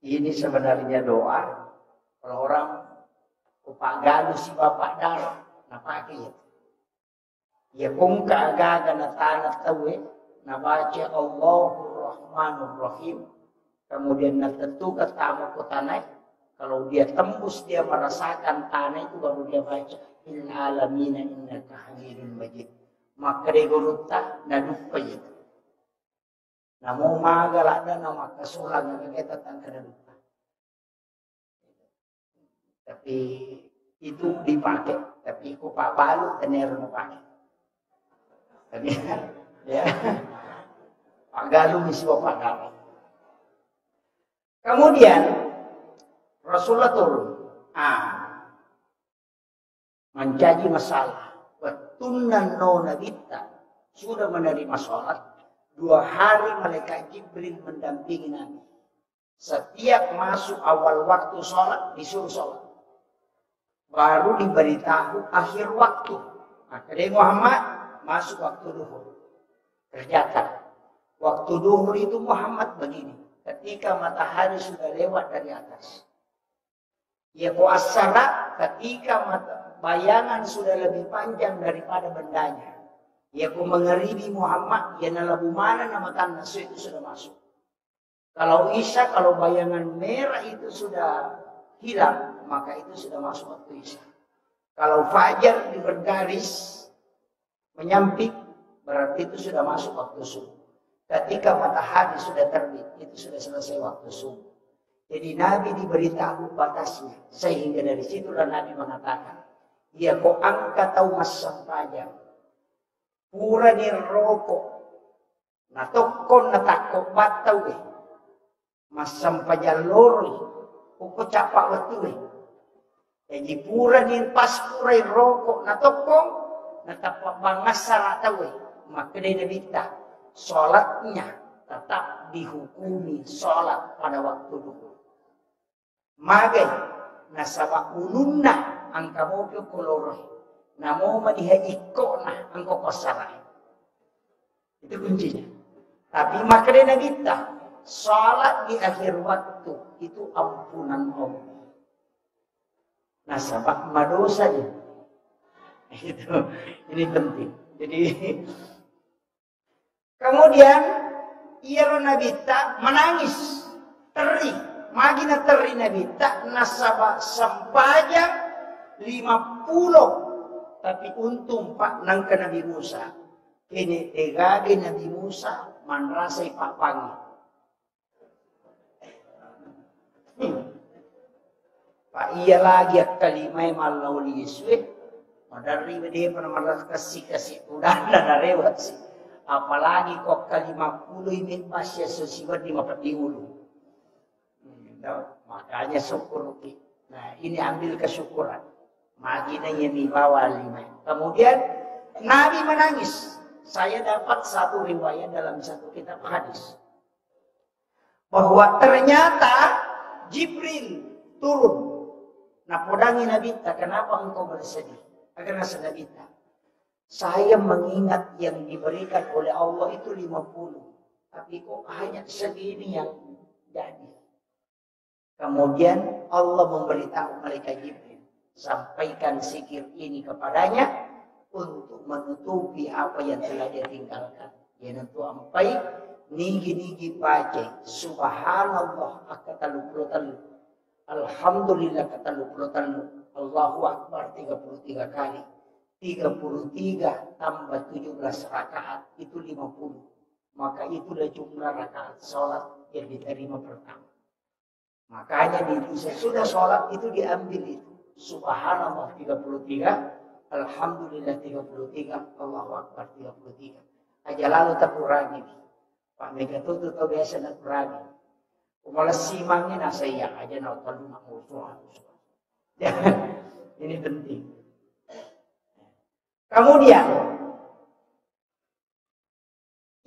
Ini sebenarnya doa. Kalau orang Pak Galuh si bapak darah, napake ya. Ya kung kaagaga na tanat tawe, nabaca Allahur Rahmanur Rahim, kemudian natetugat tamu ko tanay. Kalau dia tembus, dia merasakan tanah itu baru dia baca. In alamina innaka hamidun majid. Maka reguluta nadupa itu. Namo magalada na makasulag na kita tangkana dupa. Tapi itu dipakai, tapi ku Pak Balu tener mau pakai. Tapi ya, Pak Galuh misi Pak Galuh. Kemudian Rasulullah turun, mencaji masalah. Watunan no nabita sudah menerima sholat. 2 hari malaikat Jibril mendampingi Nabi. Setiap masuk awal waktu sholat, disuruh sholat. Baru diberitahu akhir waktu. Maka dari Muhammad, masuk waktu duhur. Kerjakan. Waktu duhur itu Muhammad begini. Ketika matahari sudah lewat dari atas. Ya kuasara ketika bayangan sudah lebih panjang daripada bendanya. Ya ku mengeribi Muhammad, ya nalabu mana nama tanda itu sudah masuk. Kalau Isya, kalau bayangan merah itu sudah hilang, maka itu sudah masuk waktu Isya. Kalau Fajar di bergaris menyamping, berarti itu sudah masuk waktu subuh. Ketika matahari sudah terbit, itu sudah selesai waktu subuh. Jadi Nabi diberitahu batasnya. Sehingga dari situlah Nabi mengatakan, ya kau angkat tahu masam pajang. Pura ni rokok. Na tokon na takok bataw eh. Masam pajang lori. Uko capak waktu eh. Jadi pura ni pas pura rokok na tokong. Na tapak bangasara tahu eh. Maka dia nabita. Sholatnya tetap dihukumi sholat pada waktu duhur. Magay, nasaba ulunna ang kamopyo koloroy. Namo madihayiko na ang kokosaray. Itu kuncinya. Tapi makanya kita salat di akhir waktu itu ampunan Allah. Nasaba madosa dia. Itu ini penting. Jadi kemudian ia nabita menangis, teri. Magina teri nabita nasaba sampajang 50. Tapi untung pak nang ke Nabi Musa. Kini egage Nabi Musa manrasay pak pangi. Pak iya lagi at kalimay malawli Yeswe. Madari dia pernah malas kasih udah narewat sih. Apalagi kok ke-50 ini pasya sosial di mapatiulu. Makanya syukur. Nah ini ambil kesyukuran. Maginanya di bawah 5. Kemudian Nabi menangis. Saya dapat satu riwayat dalam satu kitab hadis. Bahwa ternyata Jibril turun. Nah podangi Nabi, kenapa engkau bersedih? Karena Nabi, saya mengingat yang diberikan oleh Allah itu 50. Tapi kok hanya segini yang jadi. Kemudian Allah memberitahu malaikat Jibril, sampaikan zikir ini kepadanya untuk menutupi apa yang telah dia tinggalkan. Ya nanti sampai nigi baca subhanallah akatalu alhamdulillah katalu Allahu akbar 33 kali. 33 tambah 17 rakaat itu 50. Maka itulah jumlah rakaat salat yang diterima pertama. Makanya di sesudah sholat itu diambil itu. Subhanallah 33. Alhamdulillah 33. Allahu Akbar 33. Aja lalu tak kurangi. Pak Megatutu itu biasa nak kurangi. Umalas simangnya nasa iya. Aja nak talu nak musuh. Ini penting. Kemudian.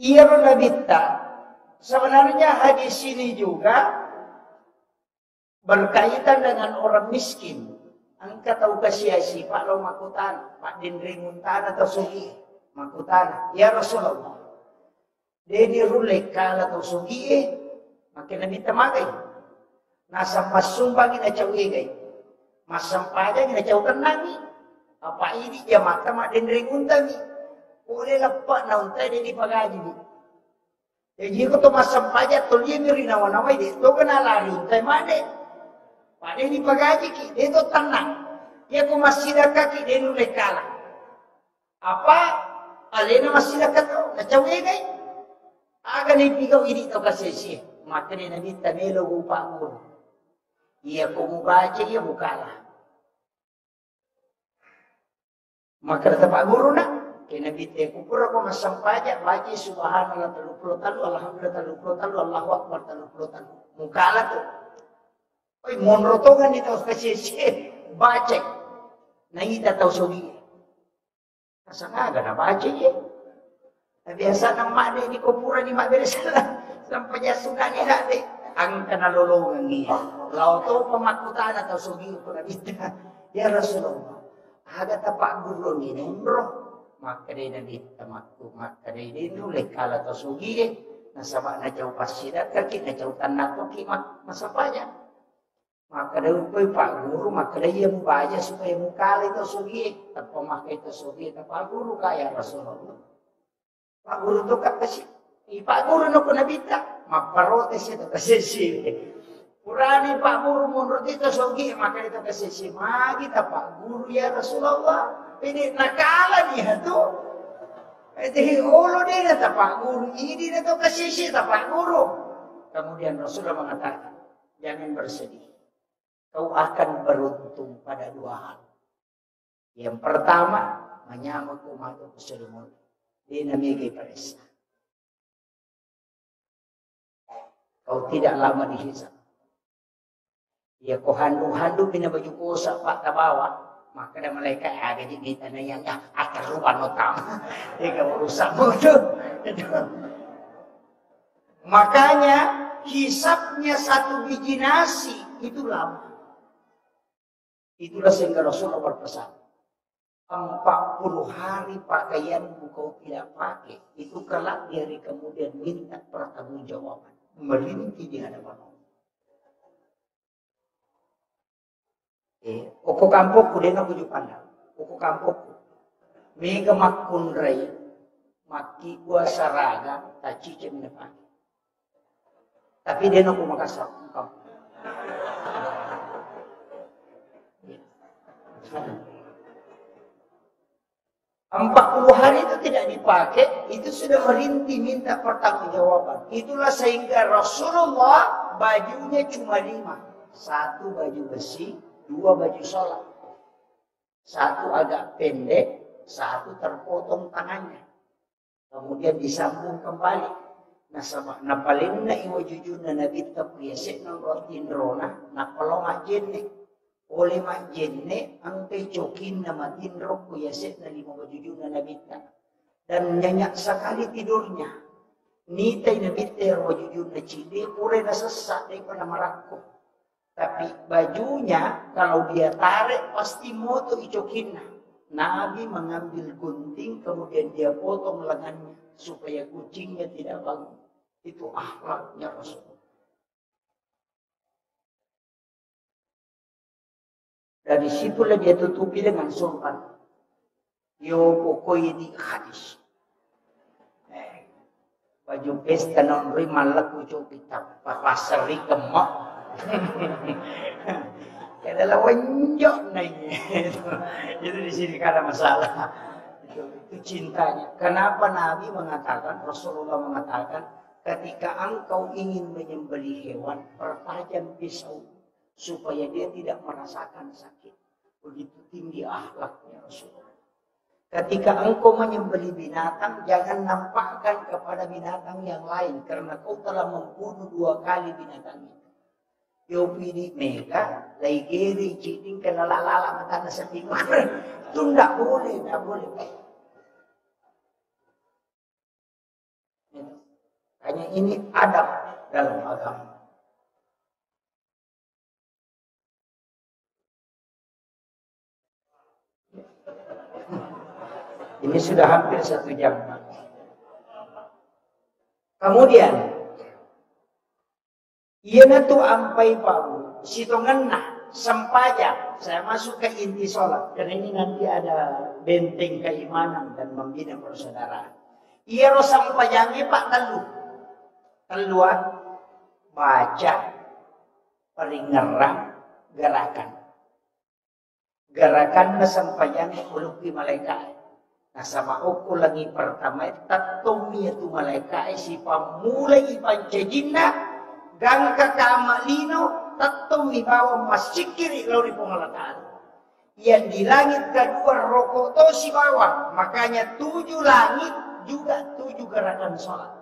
Ia menabita. Sebenarnya hadis ini juga berkaitan dengan orang miskin. Angka tahu kasiasi Pak Lo Makutan, Pak Dindri Muntana atau Sugi Makutan. Ya Rasulullah. Dedi rulek kala atau Sugi makin nabi tamagai. Nasa masumbang ina cawigay. Masampaja ina caw tenangi. Apa ini jamata Mak Dindri Muntani. Boleh lepak na untay dedi pagaji. Jadi ko to masampaja tuloy miri nawa-naway di. To kanalari untay made. Pada ini pagaji ki, dia itu tenang. Dia ku masih kaki dia nulai kalah. Apa? Alena masih dekat tu, nacawe gay. Agan ipigaw ini to kasisi. Maka ni nabi tamelo upa guru. Ia ku mubaca ia bukalah. Maka kata Pak Guru nak, kena bite kupura ko masampaja baca subhanallah 30 talu, alhamdulillah 30 talu, Allahu akbar 30 talu. Mukalah tu. Oi monrotongan itu kasih baca. Nangita tahu sogi. Kasangaga na baca ye. Biasa nang made di kupura di maberes sampai sudah ni hati. ang kanalulungan niya. Lauto pamakutan atau sugi ko na bita. Ya Rasulullah, aga tapak guru ni umroh. Maka dia nabita makku, maka dia nulik kala to sugi nasaba na jauh pasirat kaki na jauh tanah to kimak masapanya. Maka dia upoy pak guru, maka dia membaca supaya mukali to sugi, tanpa makai to sugi, tanpa guru kaya Rasulullah. Pak guru to kasi, pak guru no ko nabita, magparotes ito kasi si. Purani Pak Guru menurut itu sogi maka itu kasih magi Pak Guru ya Rasulullah ini nakala dia tuh itu ulu dia Pak Guru ini itu kasih Pak Guru. Kemudian Rasulullah mengatakan jangan bersedih, kau akan beruntung pada dua hal. Yang pertama menyambut umat muslimin di namanya perisa. Kau tidak lama dihisab. Ya kau handu bina baju kosa pak tabawa maka ada malaikat ada di tanah yang akan rupa notam dia kamu rusak bodoh. Makanya hisapnya satu biji nasi itu lama. Itulah sehingga Rasulullah berpesan 40 hari pakaianmu kau tidak pakai itu kelak di hari kemudian minta pertanggungjawaban merintih di hadapan Allah. Oko kampokku dia nak bujuk pandang. Oko kampokku. Mega makun rai. Maki gua saraga. Tak cice minapaki. Tapi dia nak makasar. 40 hari itu tidak dipakai. Itu sudah merintih minta pertanggungjawaban. Itulah sehingga Rasulullah bajunya cuma 5. 1 baju besi. 2 baju sholat. 1 agak pendek, 1 terpotong tangannya. Kemudian disambung kembali. Nah paling na iwa jujur na nabita piyasik ng rotin rona na palong jenne. Oleh mak jenne ang pecokin na matinrok piyasik na 5 jujur na nabita. Dan nyanyak sekali tidurnya. Nitay nabita iwa jujur na cili, pure na sesak daripada merakuk. Tapi bajunya kalau dia tarik pasti moto icokinna. Nabi mengambil gunting kemudian dia potong lengannya supaya kucingnya tidak bangun. Itu akhlaknya Rasulullah. Dari situlah dia tutupi dengan sorban. Yo pokoknya di hadis. Baju pesta non rimalak ucap kita pasari kemak. Adalah wenjok naiknya. Itu di sini karena masalah. Itu cintanya. Kenapa Nabi mengatakan, Rasulullah mengatakan, ketika engkau ingin menyembelih hewan, pertajam pisau supaya dia tidak merasakan sakit. Begitu tinggi akhlaknya Rasulullah. Ketika engkau menyembelih binatang, jangan nampakkan kepada binatang yang lain karena kau telah membunuh 2 kali binatang itu. Yo pidi mega, laigeri citing kena lala mata na sa tingkol. Itu tidak boleh. Hanya ini adab dalam agama. Ini sudah hampir 1 jam. Kemudian iya na tu ampai pamu, sitongan na, sampajak. Saya masuk ke inti sholat. Karena ini nanti ada benteng keimanan dan membina persaudaraan. Iya ro sampajangnya pak teluan, baca, peringeram, gerakan. Gerakan na sampajangnya ulupi malaikat. Nah sama aku lagi pertama, tatumi itu malaikat si pamulai pancajinna. Gangka kamalino tatum di bawah masjid kiri lalu di pengalataan. Yang di langit kedua rokok to si bawah. Makanya 7 langit juga 7 gerakan sholat.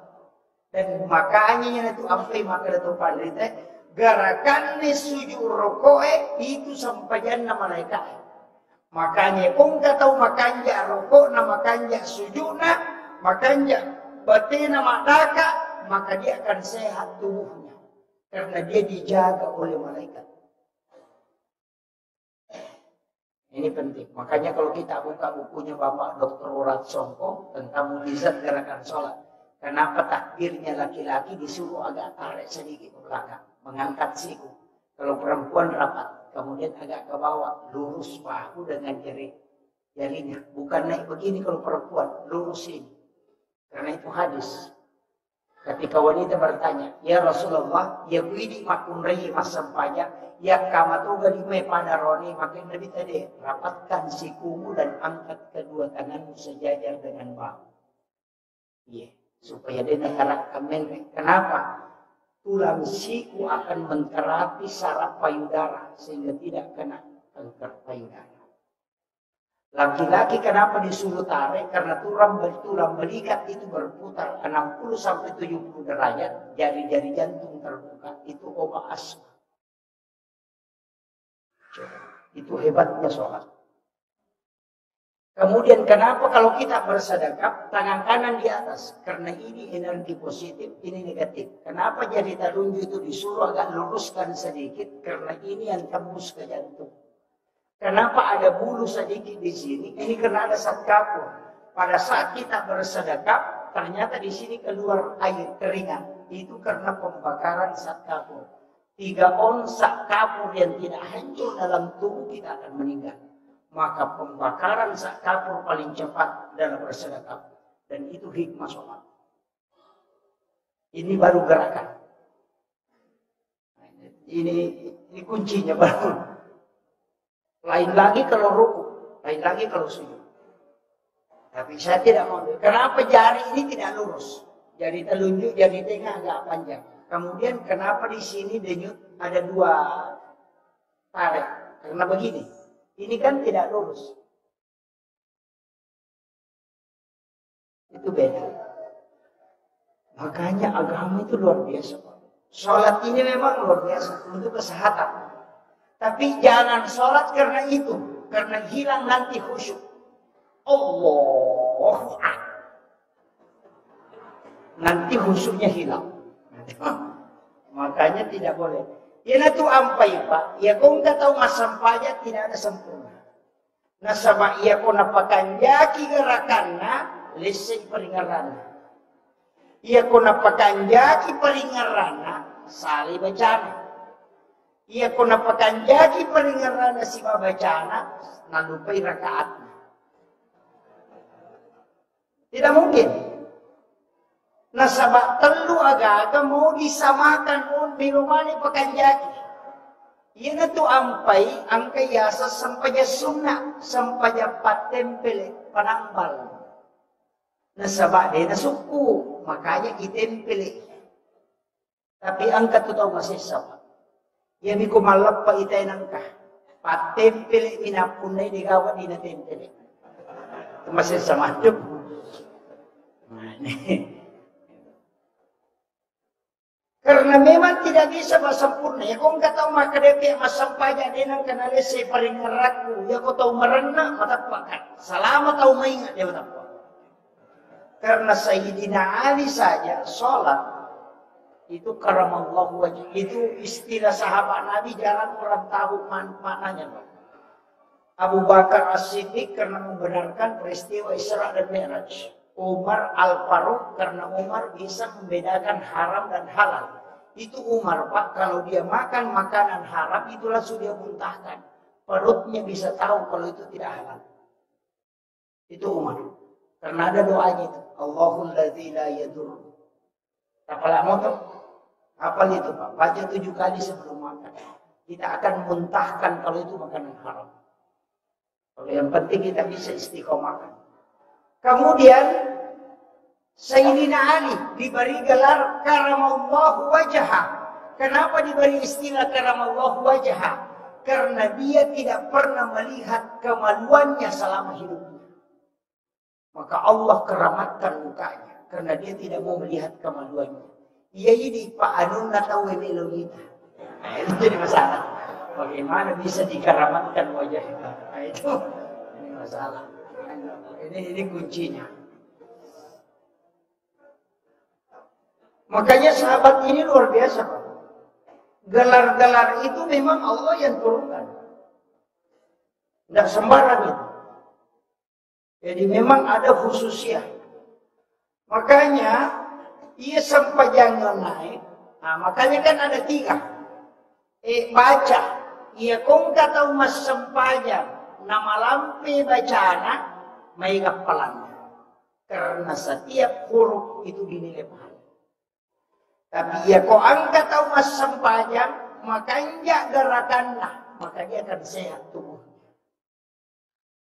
Dan makanya itu sampai maka itu pandita gerakan ni sujud rokok itu sampai jannah malaikat. Makanya kung tahu makanya rokok na makanya sujudna makanya batina madaka maka dia akan sehat tubuhnya. karena dia dijaga oleh malaikat. Ini penting. Makanya kalau kita buka bukunya Bapak Dr. Urat Songko tentang mukjizat gerakan sholat, kenapa takbirnya laki-laki disuruh agak tarik sedikit ke belakang, mengangkat siku. Kalau perempuan rapat, kemudian agak ke bawah, lurus bahu dengan jarinya. Bukan naik begini kalau perempuan, lurus ini. Karena itu hadis. Ketika wanita bertanya, ya Rasulullah, ya bidi makunrai mas sampaya, ya kamatu galime pada roni, makin lebih tadi, rapatkan sikumu dan angkat kedua tanganmu sejajar dengan bahu. Iya, supaya dia nak kamen. Kenapa? Tulang siku akan menterapi saraf payudara sehingga tidak kena kanker payudara. Laki-laki kenapa disuruh tarik? Karena tulang belikat itu berputar 60-70 derajat, jari-jari jantung terbuka. Itu obat asma. Itu hebatnya sholat. Kemudian kenapa kalau kita bersedekap, tangan kanan di atas? Karena ini energi positif, ini negatif. Kenapa jari telunjuk itu disuruh agak luruskan sedikit? Karena ini yang tembus ke jantung. Kenapa ada bulu sedikit di sini? Ini karena ada zat kapur. Pada saat kita bersedekap, ternyata di sini keluar air keringat. Itu karena pembakaran zat kapur. 3 ons zat kapur yang tidak hancur dalam tubuh kita akan meninggal. Maka pembakaran zat kapur paling cepat dalam bersedekap. Dan itu hikmah sholat. Ini baru gerakan. Ini kuncinya baru. Lain lagi kalau ruku, lain lagi kalau sujud. Tapi saya tidak mau. Kenapa jari ini tidak lurus? Jari telunjuk, jari tengah agak panjang. Kemudian kenapa di sini denyut ada 2 tarik? Karena begini. Ini kan tidak lurus. Itu beda. Makanya agama itu luar biasa. Sholat ini memang luar biasa untuk kesehatan. Tapi jangan sholat karena itu. Karena hilang nanti khusyuk. Allahu Akbar. Nanti khusyuknya hilang. Makanya tidak boleh. Ya tu ampai pak. Ya kau enggak tahu mas sampainya tidak ada sempurna. Nah sama iya kau napakan jaki gerakanna. Lesing peringarana. Iya kau napakan jaki peringarana. Sali bacana. Ia kau napakan jadi peringaran si babacana, nalupai rakaatnya. Tidak mungkin. Nasabak telu agak mau disamakan pun bilumani pakan jadi. Ia na tu ampai angkai yasa sampainya sunnah, sampainya patempele panambal. Nasabak dia nasuku, makanya itempele. Tapi angkat tu tahu masih sama. Ya biku malap pa itay nangka. Patempele minapunay di gawat di natempele. Itu masih sama itu. Karena memang tidak bisa sempurna. Ya kau enggak tahu maka DP masampanya dinang kanale si paling ngeraku. Ya kau tahu merenang matapakan. Selama tahu maingat dia matapakan. Karena Sayyidina Ali saja sholat. Itu karamallahu wajh. Itu istilah sahabat Nabi jarang orang tahu maknanya. Abu Bakar As-Siddiq karena membenarkan peristiwa Isra dan Mi'raj. Umar Al-Faruq karena Umar bisa membedakan haram dan halal. Itu Umar Pak, kalau dia makan makanan haram itu langsung dia muntahkan. Perutnya bisa tahu kalau itu tidak halal. Itu Umar. Karena ada doanya itu. Allahul ladzi la yadur. Apalah motor? Apal itu Pak? Baca 7 kali sebelum makan. Kita akan muntahkan kalau itu makanan haram. Kalau yang penting kita bisa istiqomah. Kemudian Sayyidina Ali diberi gelar karamallahu wajha. Kenapa diberi istilah karamallahu wajha? Karena dia tidak pernah melihat kemaluannya selama hidupnya. Maka Allah keramatkan mukanya karena dia tidak mau melihat kemaluannya. Iya ini Pak Anun tahu melogita. Nah, itu jadi masalah. Bagaimana bisa dikeramatkan wajahnya? Nah, itu ini masalah. Ini kuncinya. Makanya sahabat ini luar biasa, Pak. Gelar-gelar itu memang Allah yang turunkan. Tidak sembarang itu. Jadi memang ada khususnya. Makanya ia sempajangnya naik. Nah, makanya kan ada 3. Baca. Ia kong kata mas sempajang. Nama lampe bacana. May kapalan. Karena setiap huruf itu dinilai pahala. Tapi ia kong angkat tahu mas sempajang. Makanya gerakanlah. Maka dia akan sehat tubuh.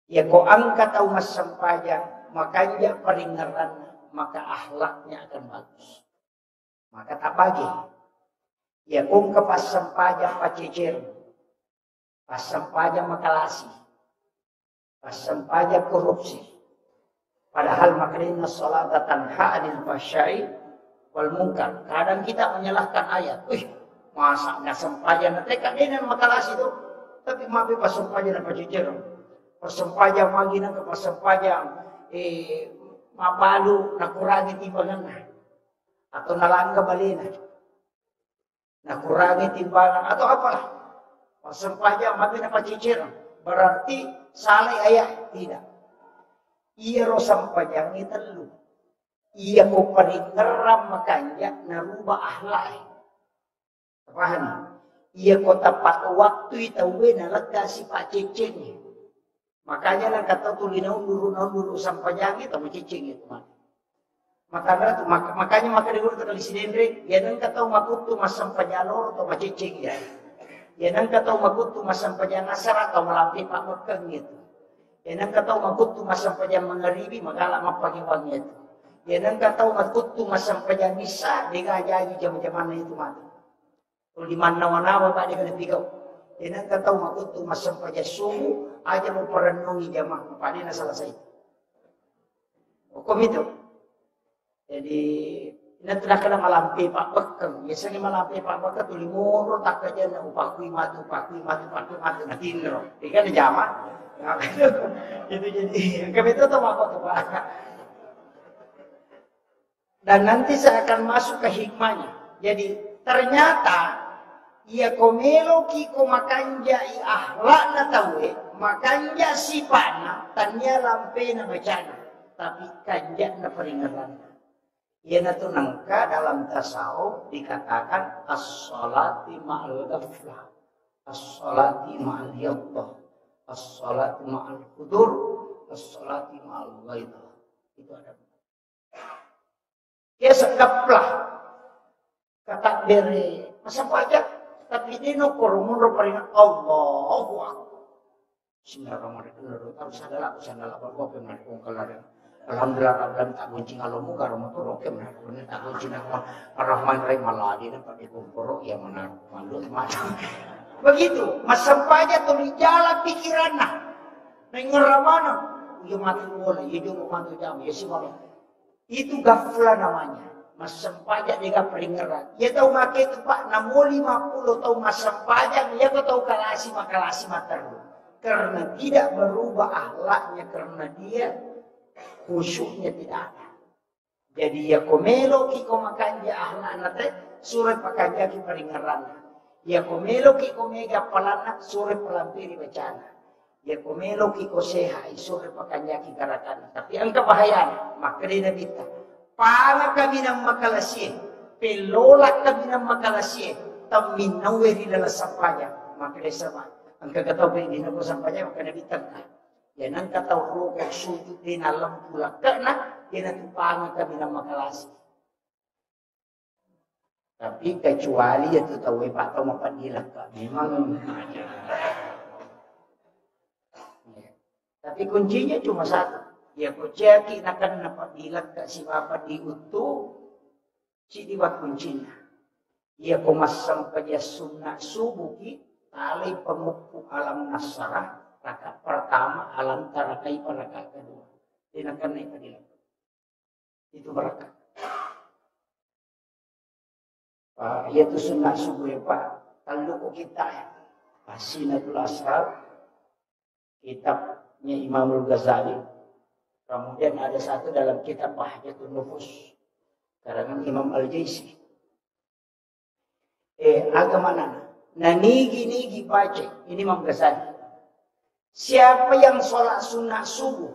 Ya kau angkat tahu mas sempajang, makanya peringaran, maka akhlaknya akan bagus. Maka tak pagi. Ya kau ke pas sempajang pacecer, pas sempajang makalasi, pas sempajang korupsi. Padahal makanya salat tanha anil fahsya'i wal munkar. Kadang kita menyalahkan ayat. Masa nggak sempajang nanti kan ini makalasi itu, tapi maaf pas sempajang pacecer. Persempajang magi nang persempajang mapalu nakurangi timbangan atau nalangga balena nakurangi timbangan atau apalah persempajang magi nang pacicir berarti salah ayah tidak iya ro sampajang itu lu iya ko paringeram makanya narubah akhlak paham iya ko tepat waktu itu we nalaga si pacicirnya. Makanya lah kata tulinau dulu sampajang itu macicing itu mah. Makanya dulu terkali sinendri, ya nang kata makutu mas sampajalor atau macicing ya. Ya nang kata makutu mas sampajang asar atau melampi pak mekeng gitu. Ya nang kata makutu mas sampajang mengeribi makala mapagiwang itu. Ya nang kata makutu mas sampajang bisa digajaji jam-jaman itu mah. Kalau di mana-mana pak dia kena pigau. Ya nang kata makutu mas sampajang subuh aja mau perenungi jamaah pada na selesai. Hukum itu. Jadi nanti nak kena malampi pak bekeng. Biasanya malampi pak bekeng tu limur tak kerja na upakui matu nanti nro. Ikan jamaah. Itu jadi kami itu tahu apa tu pak. Dan nanti saya akan masuk ke hikmahnya. Jadi ternyata ia komelo ki ko makanja i akhlak na tawe makanja sifatna tanya lampe na bacana tapi kanja na peringatan. Ia na tunangka dalam tasawuf dikatakan as-salati ma'al ghaflah, as-salati ma'al yaddah, as-salati ma'al qudur, as-salati ma'al ghaidah. Itu ada. Ia sekaplah kata beri masa pajak tapi dino korumun rupanya Allahu Akbar. Bismillahirrahmanirrahim. Tahu sandala bawa pemain kongkalan. Alhamdulillah Rabbil tak kunci kalau muka rumah tu roke benar tak kunci nak Ar-Rahman Rahim maladi dan pakai kumpul ya mana malu macam. Begitu masa pajak tu jalan pikiran nah. Dengar mana? Ya mati boleh, ya jumpa mantu jam, ya semua. Itu gafla namanya. Masa pajak dia peringatan. Ya tahu make itu Pak, 50 tahu masa pajak, ya kau tahu kalasi materlu. Karena tidak berubah akhlaknya, karena dia khusyuknya tidak ada. Jadi ya komelo ki komakan dia akhlak nate surat pakanja ki peringatan. Ya komelo ki komega palana surat pelampiri bacana. Ya komelo ki koseha surat pakanja ki karakan. Tapi ang kabahayan makrina bita. Para kami ng makalasye, pelolak kami ng makalasye, taminaweri dalam sampanya, makalesama. Ang kagataw hindi na po sampanya, makanabitang ka. Yan ang kataw rukok sujud din alam pulak ka na, yan ang tupangan kami ng makalasye. Tapi kecuali itu tahu pak tahu mapadilat ka, memang. Tapi kuncinya cuma satu. Ya kocaki nakan napadilat ka si Bapak diutuh si diwat kuncina. Ya komasam paja sunnah subuhi tali pemupu alam nasarah rakaat pertama alam tarakai rakaat kedua. Dinakan naik padilat. Itu berkat. Pak, itu sunnah subuh ya Pak. Kalau kita ya. Hasinatul Asrar kitabnya Imamul Ghazali. Kemudian ada satu dalam kitab Bahjatun Nufus karangan Imam Al-Jaisi. agama nigi baca ini Imam Ghazali. Siapa yang sholat sunnah subuh,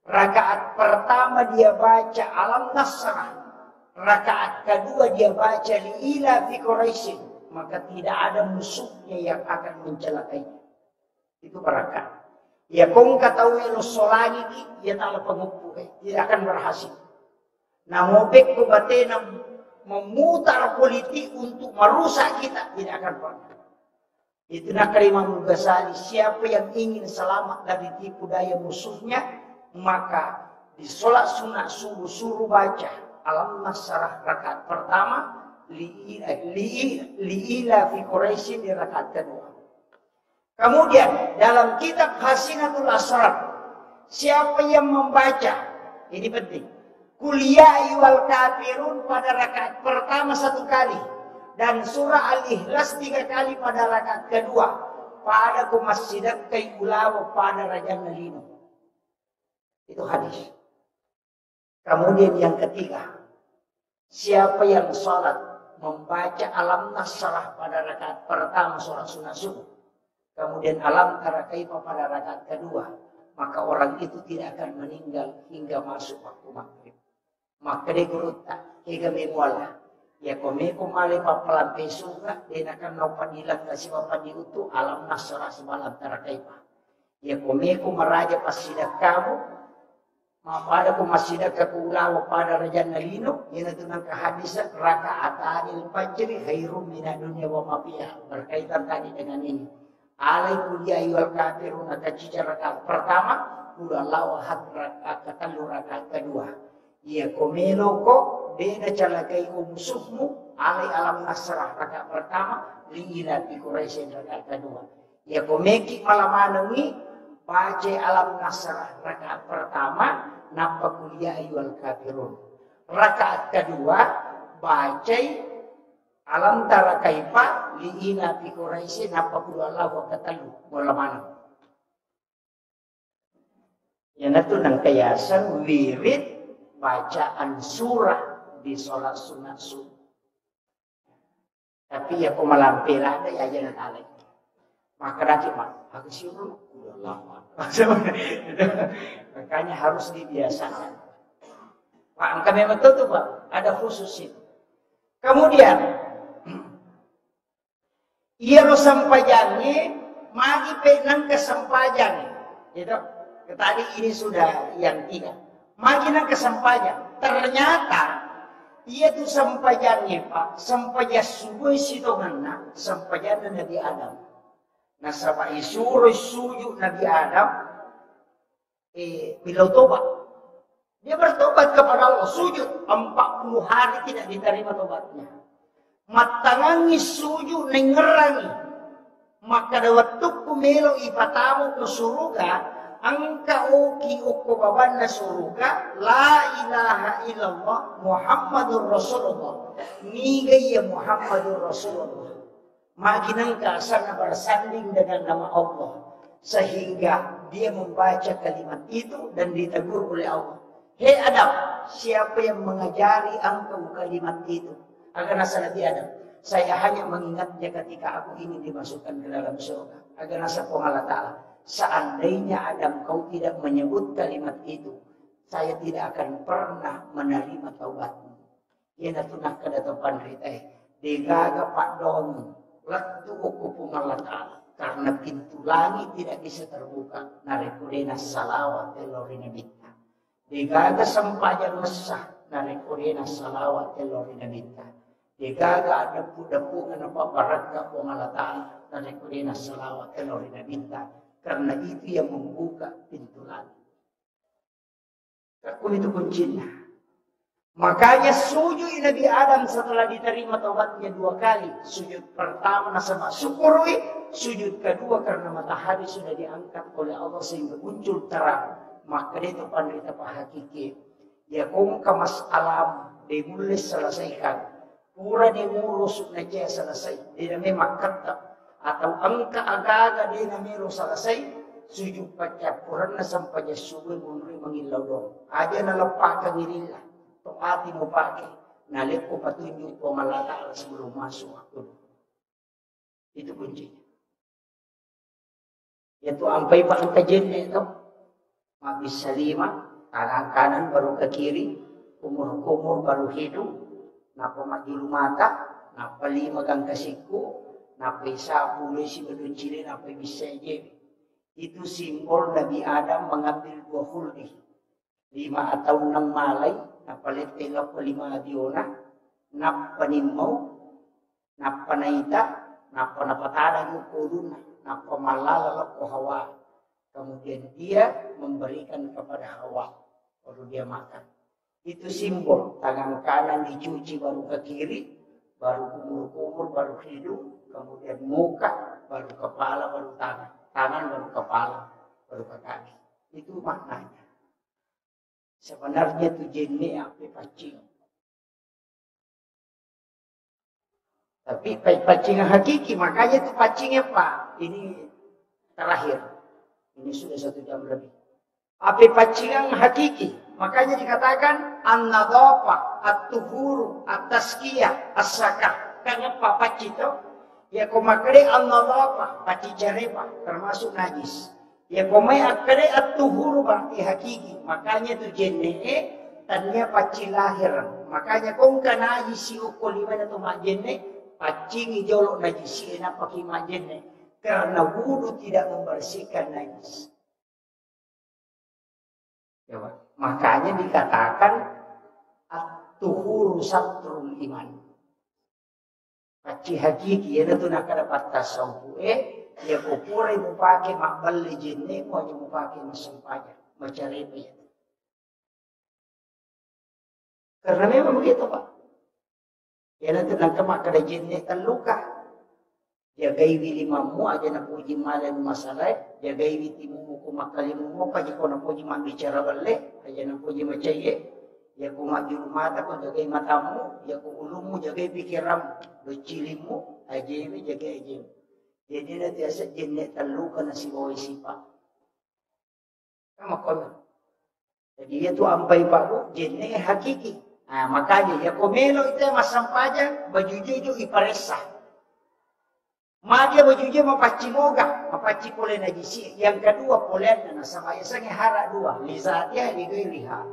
rakaat pertama dia baca alam nasrah, rakaat kedua dia baca liila fi Quraisy, maka tidak ada musuhnya yang akan mencelakainya. Itu berangkat. Ya kong katawi lo solani dia tak pengupu, tidak akan berhasil. Nah mobek ko batena memutar politik untuk merusak kita, tidak akan pernah. Itu nak Imam Ghazali, siapa yang ingin selamat dari tipu daya musuhnya, maka di sholat sunat subuh suruh baca alam nasrah rakaat pertama, liila fi Quraisy di rakaat kedua. Kemudian dalam kitab Hasinatul Asrar, siapa yang membaca, ini penting, Qul ya ayyuhal kafirun pada rakaat pertama 1 kali, dan surah Al-Ikhlas 3 kali pada rakaat kedua, pada ku masjidat kay ulawa pada Raja Nalino. Itu hadis. Kemudian yang ketiga, siapa yang sholat membaca alam nasrah pada rakaat pertama sholat sunat subuh, kemudian alam tara kaifa pada rakaat kedua, maka orang itu tidak akan meninggal hingga masuk waktu maghrib. Maka dia kurutta hingga memuala. Ya kome kumale papalampe suga, dia akan mau panilang kasi papaniutu alam nasrah semalam tara kaifa. Ya kome kumaraja pasidak kamu, mapada kumasidak kakulawa pada Raja Nalino, yan ito ng kahadisan, rakaatanil fajri khairum minadunya wa mafiha. Berkaitan tadi dengan ini. Alay kuliah yual kafirun nakacica rakaat pertama, udah lawahat rakaat katalu rakaat kedua. Ya komelo ko, beda calakai musuhmu, alay alam nasrah rakaat pertama, liilat di Quraisy rakaat kedua. Ya komeki malamanangi, baca alam nasrah rakaat pertama, napa kuliah yual kafirun. Rakaat kedua, baca alam tara kaifa liina fi Quraisy napa Allah wa katalu wala mana. Yan itu nang kayasan wirid bacaan surah di sholat sunat subuh. Tapi ya kumalampila ada ya jangan alay. Maka nanti aku suruh lama. Makanya harus dibiasakan. Pak, kami betul tuh Pak, ada khusus itu. Kemudian ia lo sampajangnya, magi penang kesampajang. Itu tadi ini sudah yang 3. Magi nang kesampajang. Ternyata ia tuh sampajangnya Pak, sampajang subuh sitonganna, sampajang Nabi Adam. Nah sama isuruh sujud Nabi Adam, bila tobat. Dia bertobat kepada Allah, sujud 40 hari tidak diterima tobatnya. Matangangi sujud nengerangi, maka waktu kumelo ipatamu ke surga, angka oki oko babanna surga, la ilaha illallah Muhammadur Rasulullah, niga ya Muhammadur Rasulullah. Makin angka sana bersanding dengan nama Allah, sehingga dia membaca kalimat itu dan ditegur oleh Allah. Hei Adam, siapa yang mengajari engkau kalimat itu? Agar nasa Nabi Adam, saya hanya mengingatnya ketika aku ingin dimasukkan ke dalam surga. Agar nasa Allah Ta'ala, seandainya Adam kau tidak menyebut kalimat itu, saya tidak akan pernah menerima taubatmu. Ia natunak kedatopan rita, digaga pak don, latu ukupung Allah Ta'ala. Karena pintu langit tidak bisa terbuka, narikudena salawat telorina bita. Digaga sempajang mesah, narikudena salawat telorina bita. Digaga ada pudapungan apa baraka po Allah Ta'ala, narikudena salawat telorina bita. Karena itu yang membuka pintu langit. Aku itu kuncinya. Makanya sujud Nabi Adam setelah diterima taubatnya 2 kali. Sujud pertama nasabah syukuri, sujud kedua karena matahari sudah diangkat oleh Allah sehingga muncul terang. Maka itu pandita hakiki. Ya kung kamas alam dimulai selesaikan. Pura dimurus na jaya selesai. Di nami makata atau angka agaga di nami selesai. Sujud pacapuran na sampanya subuh munri mangilaw dong. Aja na lapakan nilila. Topati mo pake. Nalik ko petunjuk ko malata sebelum masuk aku. Itu kuncinya. Yaitu ampai pak kajian itu. Mabis salima, tangan kanan baru ke kiri, kumur-kumur baru hidung, napa majulu mata, napa lima gang kasiku, napa isapu lesi beduncili, napa bisa je. Itu simbol Nabi Adam mengambil 2 huldi. 5 atau 6 malai, napa letela ko 5 adiona, napa nimau, napa naita, napa napatada yukuruna, napa malala ko hawa. Kemudian dia memberikan kepada Hawa baru dia makan. Itu simbol tangan kanan dicuci baru ke kiri, baru kumur-kumur, baru hidung, kemudian muka, baru kepala, baru tangan, tangan baru kepala, baru ke kaki. Itu maknanya. Sebenarnya itu jenis api pacing. Tapi pacing hakiki, makanya itu pacingnya Pak. Ini terakhir. Ini sudah 1 jam lebih. Api pacingan hakiki. Makanya dikatakan an-nadhafah, at-tuhuru, at-tazkiyah, as-sakah. Kenapa paci itu? Ya komakre an-nadhafah, paci jarepa, termasuk najis. Ya komakre at-tuhuru berarti hakiki. Makanya itu jenne tanya paci lahir. Makanya kong najis si ukul ibadah tu majenne, paci ngijolok najis si enak pakai majenne. Karena wudu tidak membersihkan najis. Ya, makanya dikatakan at-tuhuru satrul iman. Paci hakiki ya itu nak dapat tasawuf ya kupure mu pakai makbal jinne mo aja mu pakai masampanya mencari ya. Karena memang begitu Pak. Ya nanti nak kemak kada jinne terluka. Jagai wili mamu aja na puji malam masalah, jagai witi mumu kumakalimu mo kaji ko na puji bicara balik, aja na puji macaye, ya ku maju mata ko jagai matamu, ya ku ulumu jagai pikiram, do cilimu aja ini jagai aja. Jadi nanti asa jenek terluka na si bawai sipa. Sama kono. Jadi itu ampai babu jenek hakiki. Nah, makanya ya komelo itu masampaja baju juju iparesah. Magia bajunya mapaci moga, mapaci polen najisi. Yang kedua polen na sama isang hara 2, lizatnya ligoy liha.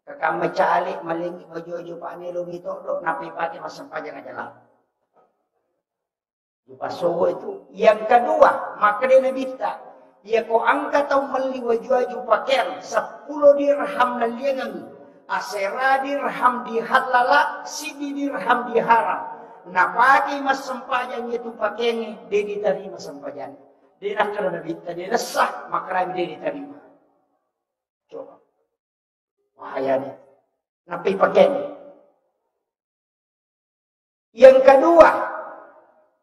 Kakang macali malingi bajujo pa nilo gitu do napi pati masampajan aja lah. Pasogo itu. Yang kedua, maka dia nabita. Ya ko angka tau mali waju pakaian 10 dirham na liangan. Asera dirham di halala, sidi dirham di haram. Napaki mas sampajan itu pakaiannya, dia diterima sampajan. Dia nak kerana bita, dia resah, maka dia diterima. Coba. Bahaya dia. Napi pakaiannya. Yang kedua,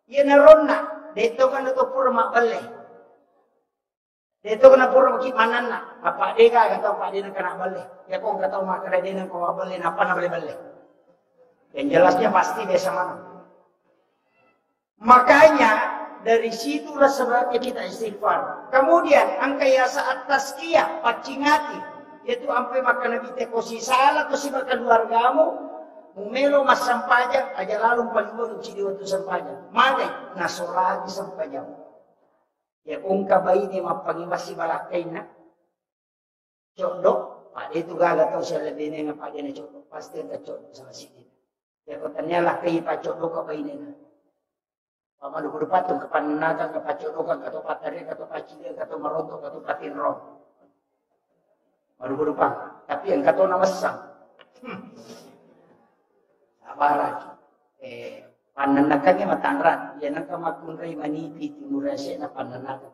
ia naronna, dia itu kan itu pura mak balik. Dia itu kan pura makik manana. Apa dia kata apa dia nak kena balik. Ya kau kata mak kena dia nak kau balik, apa nak balik. Yang jelasnya pasti dia sama. Makanya dari situlah sebabnya kita istighfar. Kemudian angkaya saat tazkiyah pacingati, yaitu sampai makan nabi tekosi salah kosi makan keluargamu, mumelo mas sampaja aja lalu paling cidi waktu sampaja. Made nasolagi sampaja. Ya ungka bayi ni mapangi masih balakaina. Codok, pak itu gagal tahu saya lebih ni ngapa dia codok, pasti ada codok sama sini. Ya katanya lah kayi pak codok apa ini. Pamadu kudu patung kepananagan kepacodokan kato patare kato pacile kato maroto kato patinro. Madu kudu pang. Tapi yang kato nama sang. Abaraki. Pananakannya matangrat. Yan ang kamakun ray manipi timurase na pananakan.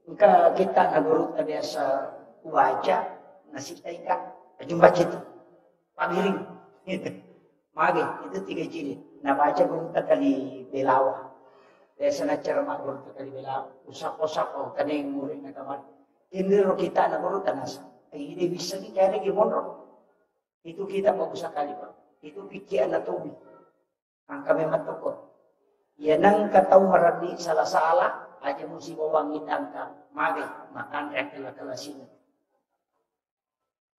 Engka kita nagurut na biasa wajah nasitay ka. Jumpa cito. Pagiring. Mage, itu 3 jilid. Nabaca gurta kali belawa. Desa na cermak gurta kali belawa. Usak-usak kaneng murid na kamar. Indiro kita na gurta nasa. Ay hindi bisa ni kaya nagibonro. Itu kita mag-usak kali pa. Itu pikian na tubi. Ang kami matukot. Yan ang kataw marami salah-salah. Aja musibawang itangka. Mage, makan rekala kalasin.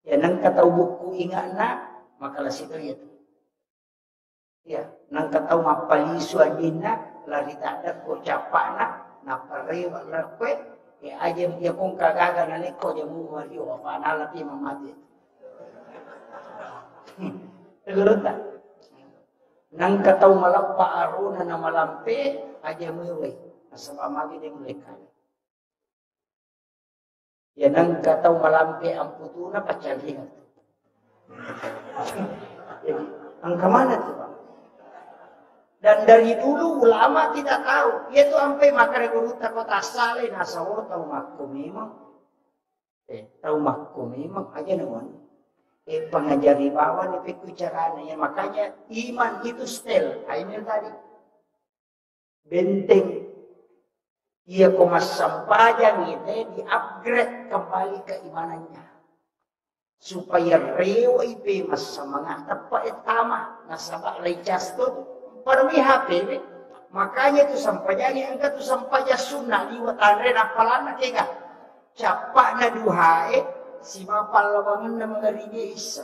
Ya nang kataw buku ingat na, makalas ito ito. Ya, nang kataw mapaliso adin na, lari tadat ko capa na, naparewa lakwe, ya aja ya kung kagaga na liko, ya mumariyo, apa nalapi mamati. Tegurut tak? Nang kataw malapa aruna na malampi, aja muwi, asa pamagi din mulika. Ya nang kataw malampi ang putuna pacalihan. Jadi, ang kemana tuh Pak? Dan dari dulu ulama tidak tahu. Dia tuh sampai makan guru kota saleh nasawur tahu makku memang. Tahu makku memang aja nawan. Pengajari bawah nih caranya. Ya, makanya iman itu stel. Ini tadi benteng. Ia komas sampajang itu di-upgrade kembali keimanannya. Supaya rewa ipe mas semangat apa etama nasabak lecas tu parmi HP. Makanya tu sampajang yang tu sampaja sunnah liwat andre napalana kega. Capak na duhae si mapal lawangan na mengarige isa.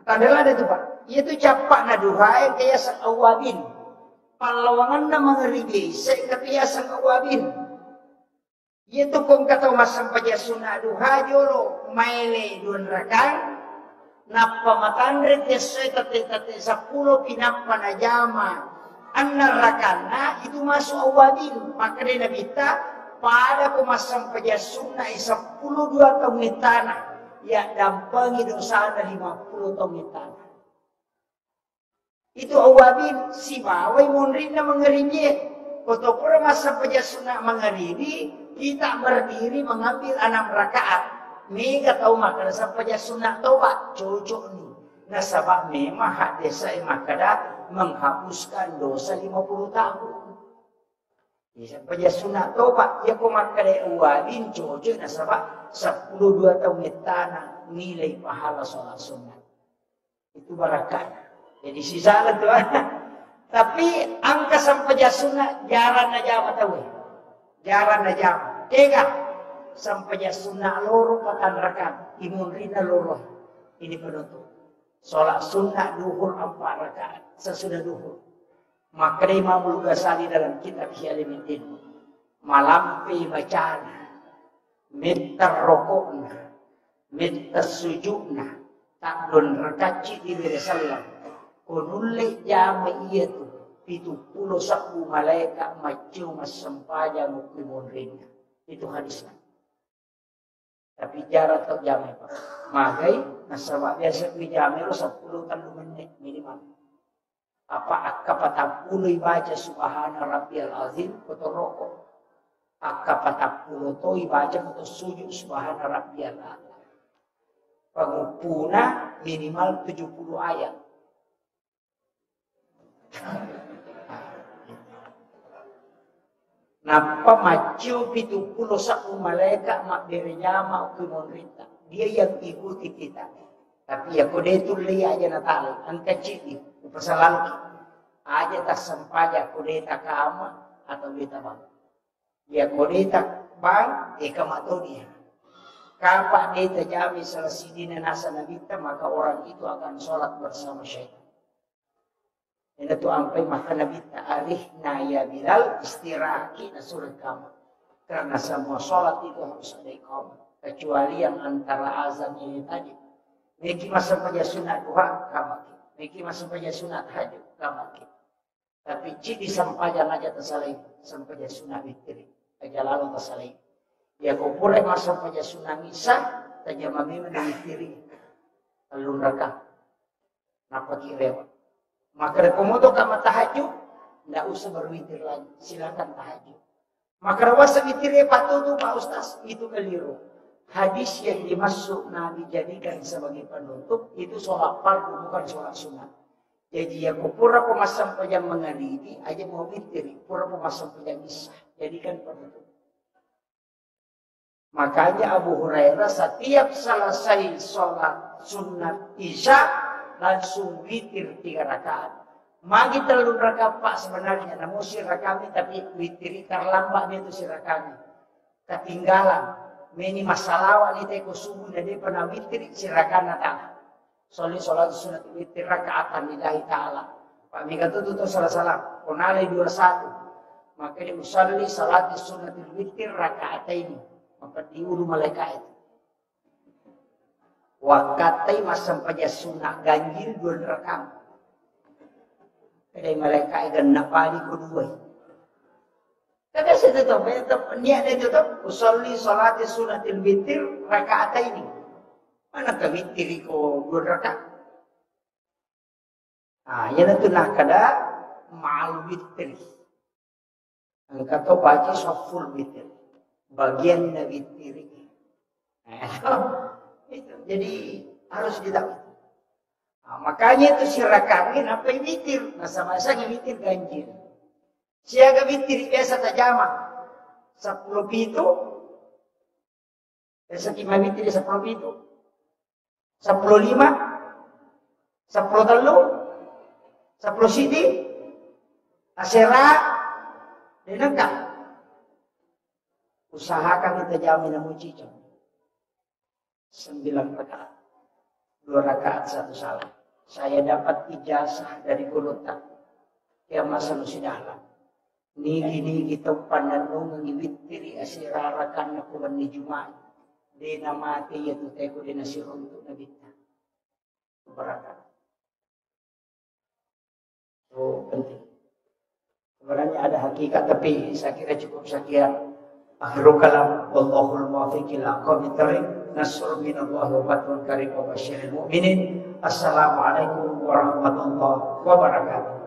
Adalah ada tu Pak. Ia tu capak na duhae kaya sang awabin. Palawangan na mga rigay, kaya sang awabin. Ito kung kataw masang pajasuna duha, jolo, maile duan rakan, napamatan retesay tate 10 pinapa na jama. Ang narakan na, itu masuk awabin. Maka rin nabita, pada ko masang pajasuna, 12 taong itana, ya dampangi dosa na 50 taong itana. Itu awabin si bawai munrin na mengerinya. Koto pura masa pajasuna mengerini, kita berdiri mengambil 6 rakaat. Mega tahu makan sa pajasuna taubat cocok ni. Nasabak memang hak desa makada menghapuskan dosa 50 tahun. Sa pajasuna taubat ya ko makada awabin cocok nasabak 12 tahun tanah nilai pahala sholat sunat. Itu barakah. Jadi sisa lah tu. Tapi angka sampajasuna jaran aja tahu. Jaran aja. Tega sampajasuna loro patan rakan. Imun rina loro. Ini penutup. Solat sunnah duhur 4 rakaat. Sesudah duhur. Maka Imam Al-Ghazali dalam kitab Syalimuddin. Malampi bacaan. Minta rokokna. Minta sujudna. Tak don rakaci di salam. Kunulay jama iya tu, 70 malaikat macu mas sempaja muklimun ringa. Itu hadisnya. Tapi jarak tak jamai Pak. Magai, nasabak biasa pi jamai lo 10 menit minimal. Apa akka 40 baca subhana rabbiyal azim kotor rokok. Akka 40 to baca kotor sujud subhana rabbiyal azim. Pangupuna minimal 70 ayat. Napa macu 70 malaikat mak berjama ke monrita. Dia yang ikuti kita. Tapi ya kode itu li aja natali. Angka citi. Upasalan aja tak sempaja kode tak kama atau beta bang. Ya kode tak bang kamat dia. Kapan dia terjami selesai dina nasa nabita maka orang itu akan sholat bersama syaitan. Ini tu sampai maka Nabi ta'arih ya Bilal istiraki na surat kamu. Karena semua sholat itu harus ada iqamah. Kecuali yang antara azan ini tadi. Miki masa saja sunat duha kamaki. Miki masa saja sunat tahajud kamaki. Tapi cik disampaikan aja tersalih sampai sunat witri. Aja lalu tersalih. Ya kau pulai masa saja sunat nisa tajamami menwitri. Lalu raka. Napaki lewat. Maka komodo kama tahajud, tidak usah berwitir lagi. Silakan tahajud. Maka rawasa witirnya patuh Pak Ustaz, itu keliru. Hadis yang dimasuk Nabi jadikan sebagai penutup itu sholat fardu bukan sholat sunat. Jadi ya pura pemasang pejam mengadili aja mau witir, pura pemasang pejam isya jadikan penutup. Makanya Abu Hurairah setiap selesai sholat sunat isya langsung witir 3 rakaat. Magi telur rakaat Pak sebenarnya, namun si rakami tapi witir terlambat itu si rakami. Ketinggalan. Meni masalah wanita ko subuh na di pernah witir sirakan na ta'ala. Sholat sunat witir rakaatan lillahi ta'ala. Pak Mika itu salah-salah. Konali 21. Maka dia usalli salat sunat witir rakaatain. Maka diulu malaikat. Wakatai masam paja sunat ganjil 2 rakaat. Kadai malaikat ganna pali kedua. Kaya saya tetap niat dia tetap usolli salati sunatil witir rakaataini. Mana ka witir ko 2 rakaat. Yan itu nak kada ma'al witir. Ang kata baca saful witir. Bagian na witir. Itu. Jadi harus ditahu. Makanya itu si rakawin apa yang witir. Masa-masa yang witir ganjil. Siaga witir biasa tajama 10 pitu. Biasa kima witir 10 pitu. 10 5. 10 telu. 10 siti. Asera. Dinengkak. Usahakan kita jamin namun cicak. 9 rakaat. 2 rakaat 1 salam. Saya dapat ijazah dari Kulutan. Ya masa nusidahlah. Nigi tempat nanong ngiwitiri asirarakan na kuwan ni Jumat. Di namati yatu teko di nasirunto na bita. Berakat. So, penting. Sebenarnya ada hakikat tapi saya kira cukup sekian. Akhirul kalam. Wallahul muwaffiq ila aqwamit thoriq. Nasrun minallahi wa fathun karim wa basyiril mu'minin. Assalamualaikum warahmatullahi wabarakatuh.